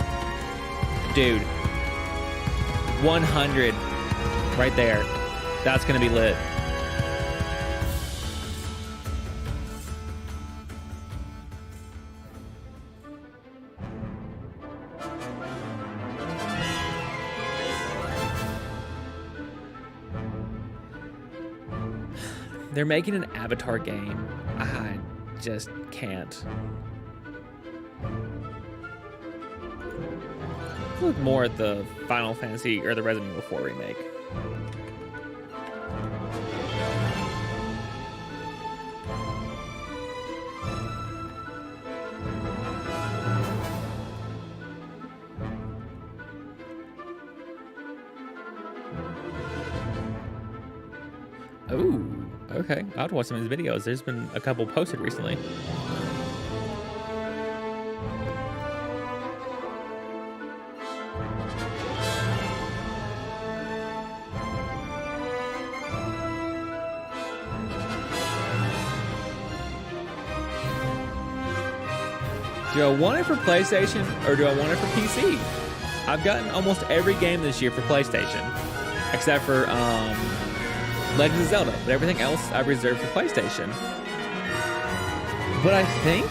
dude, 100 right there. That's going to be lit. They're making an Avatar game. I just can't. Look more at the Final Fantasy or the Resident Evil 4 remake. Ooh. Okay, I'll have to watch some of these videos. There's been a couple posted recently. Do I want it for PlayStation or do I want it for PC? I've gotten almost every game this year for PlayStation, except for Legend of Zelda, but everything else I've reserved for PlayStation. But I think,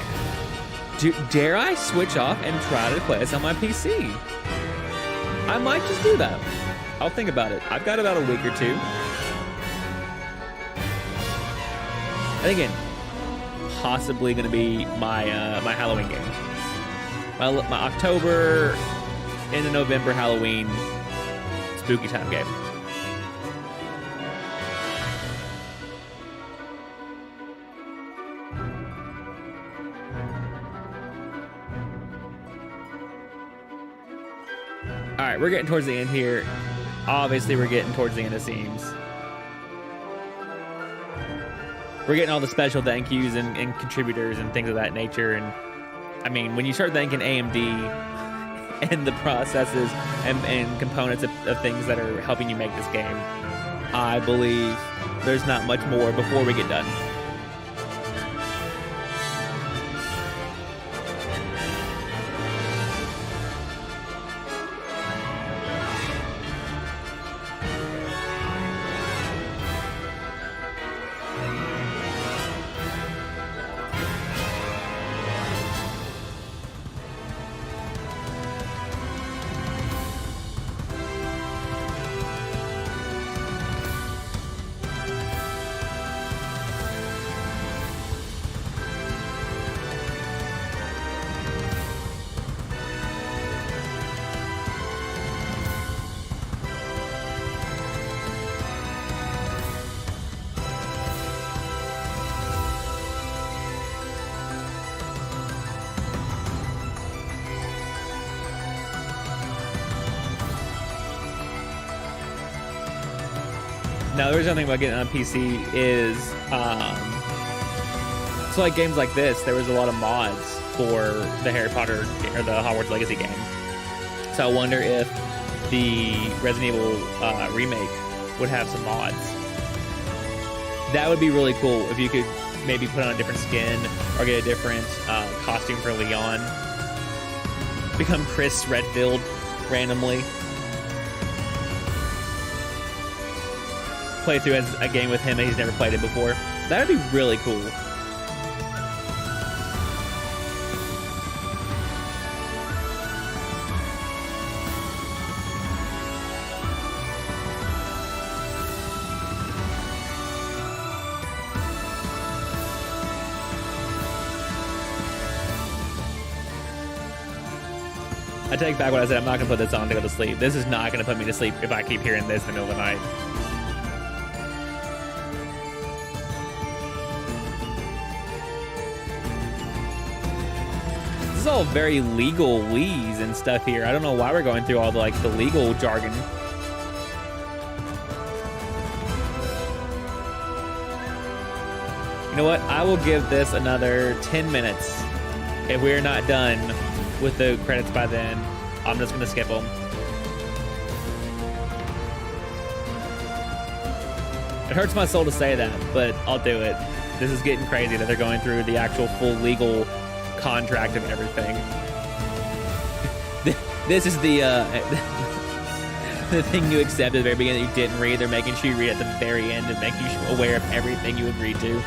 dare I switch off and try to play this on my PC? I might just do that. I'll think about it. I've got about a week or two. And again, possibly going to be my my Halloween game. My October into November Halloween spooky time game. All right, we're getting towards the end here. Obviously, we're getting towards the end, it seems. We're getting all the special thank yous and contributors and things of that nature. And I mean, when you start thanking AMD and the processes and components of things that are helping you make this game, I believe there's not much more before we get done. Now, the reason I think about getting on PC is, so like games like this, there was a lot of mods for the Harry Potter or the Hogwarts Legacy game. So I wonder if the Resident Evil remake would have some mods. That would be really cool if you could maybe put on a different skin or get a different costume for Leon. Become Chris Redfield randomly. Play through as a game with him and he's never played it before. That would be really cool. I take back what I said. I'm not gonna put this on to go to sleep. This is not gonna put me to sleep if I keep hearing this in the middle of the night. This is all very legalese and stuff here. I don't know why we're going through all the legal jargon. You know what? I will give this another 10 minutes. If we're not done with the credits by then, I'm just gonna skip them. It hurts my soul to say that, but I'll do it. This is getting crazy that they're going through the actual full legal contract and everything. This is the the thing you accept at the very beginning that you didn't read. They're making sure you read at the very end and making you aware of everything you agreed to.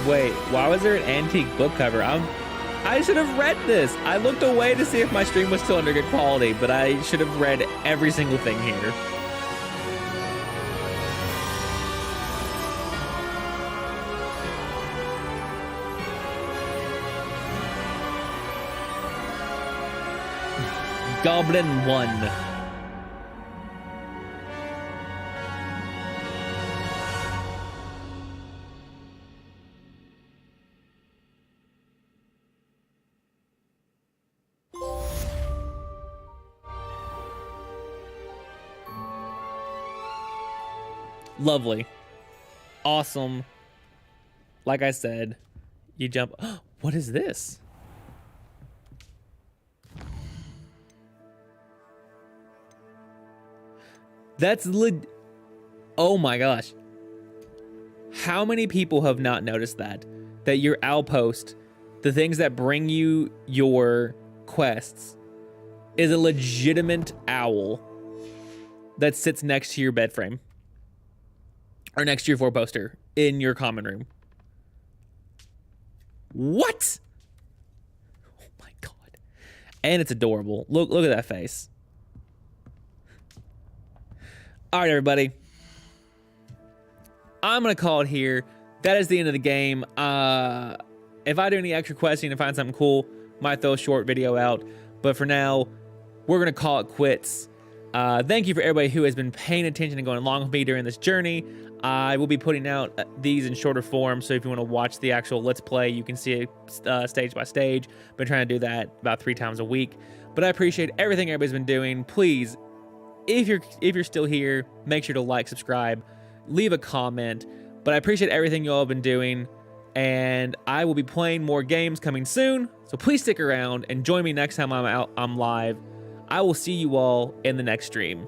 Wait, why was there an antique book cover? I should have read this. I looked away to see if my stream was still under good quality, but I should have read every single thing here. Goblin 1. Lovely. Awesome. Like I said, you jump. What is this? That's oh my gosh. How many people have not noticed that? That your outpost, the things that bring you your quests, is a legitimate owl that sits next to your bed frame. Or next to your four-poster in your common room. What? Oh my god. And it's adorable. Look at that face. All right, everybody. I'm going to call it here. That is the end of the game. If I do any extra questing and find something cool, Might throw a short video out. But for now, we're going to call it quits. Thank you for everybody who has been paying attention and going along with me during this journey. I will be putting out these in shorter form, so if you want to watch the actual Let's Play, you can see it stage by stage. Been trying to do that about 3 times a week. But I appreciate everything everybody's been doing. Please, if you're still here, make sure to like, subscribe, leave a comment. But I appreciate everything you all have been doing, and I will be playing more games coming soon. So please stick around and join me next time I'm live. I will see you all in the next stream.